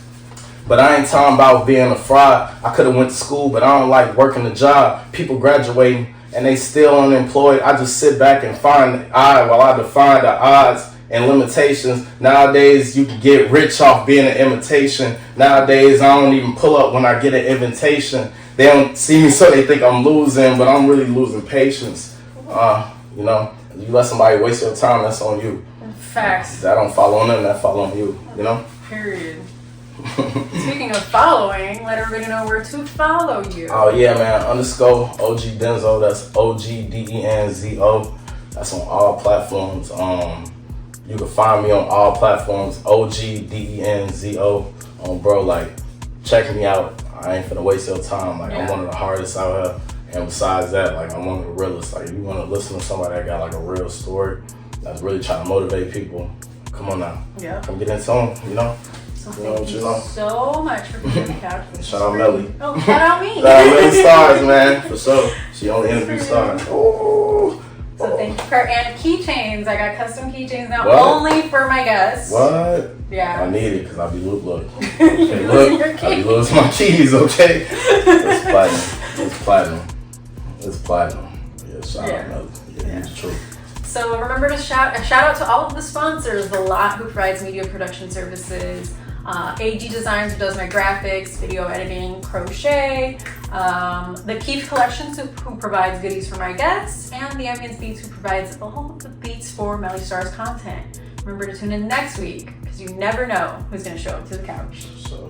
[SPEAKER 1] But I ain't talking about being a fraud. I could've went to school, but I don't like working the job. People graduating, and they still unemployed. I just sit back and find the eye while I define the odds and limitations. Nowadays, you can get rich off being an imitation. Nowadays, I don't even pull up when I get an invitation. They don't see me, so they think I'm losing, but I'm really losing patience. You know, if you let somebody waste your time, that's on you.
[SPEAKER 2] Facts.
[SPEAKER 1] That don't fall on them, that fall on you, you know?
[SPEAKER 2] Period. Speaking of following, let everybody know where to follow you.
[SPEAKER 1] Oh yeah, man. _ OG Denzo. That's OG Denzo. That's on all platforms. You can find me on all platforms. OG Denzo. Bro, like, check me out. I ain't finna waste your time. Like, I'm one of the hardest out here. And besides that, like, I'm one of the realest. Like, if you wanna listen to somebody that got like a real story, that's really trying to motivate people, come on now.
[SPEAKER 2] Yeah.
[SPEAKER 1] Come get into them, you know?
[SPEAKER 2] So thank you so much for being on the couch.
[SPEAKER 1] Shout out Melly.
[SPEAKER 2] Oh, shout out me.
[SPEAKER 1] Shout out Melly Starz, man, for sure. She only interview stars. Oh.
[SPEAKER 2] So thank you for, and keychains. I got custom keychains now,
[SPEAKER 1] What?
[SPEAKER 2] only for my guests.
[SPEAKER 1] What?
[SPEAKER 2] Yeah.
[SPEAKER 1] I need it because I be look.
[SPEAKER 2] Okay,
[SPEAKER 1] Look, I be losing my keys, okay? It's platinum. It's platinum. Yeah, shout out Melly. Yeah, it's true.
[SPEAKER 2] So remember to shout out to all of the sponsors, The Lot, who provides media production services, AG Designs, who does my graphics, video editing, crochet, the Keith Collections, who provides goodies for my guests, and the Ambience Beats, who provides all of the beats for Melly Starz content. Remember to tune in next week, because you never know who's going to show up to the couch.
[SPEAKER 1] So.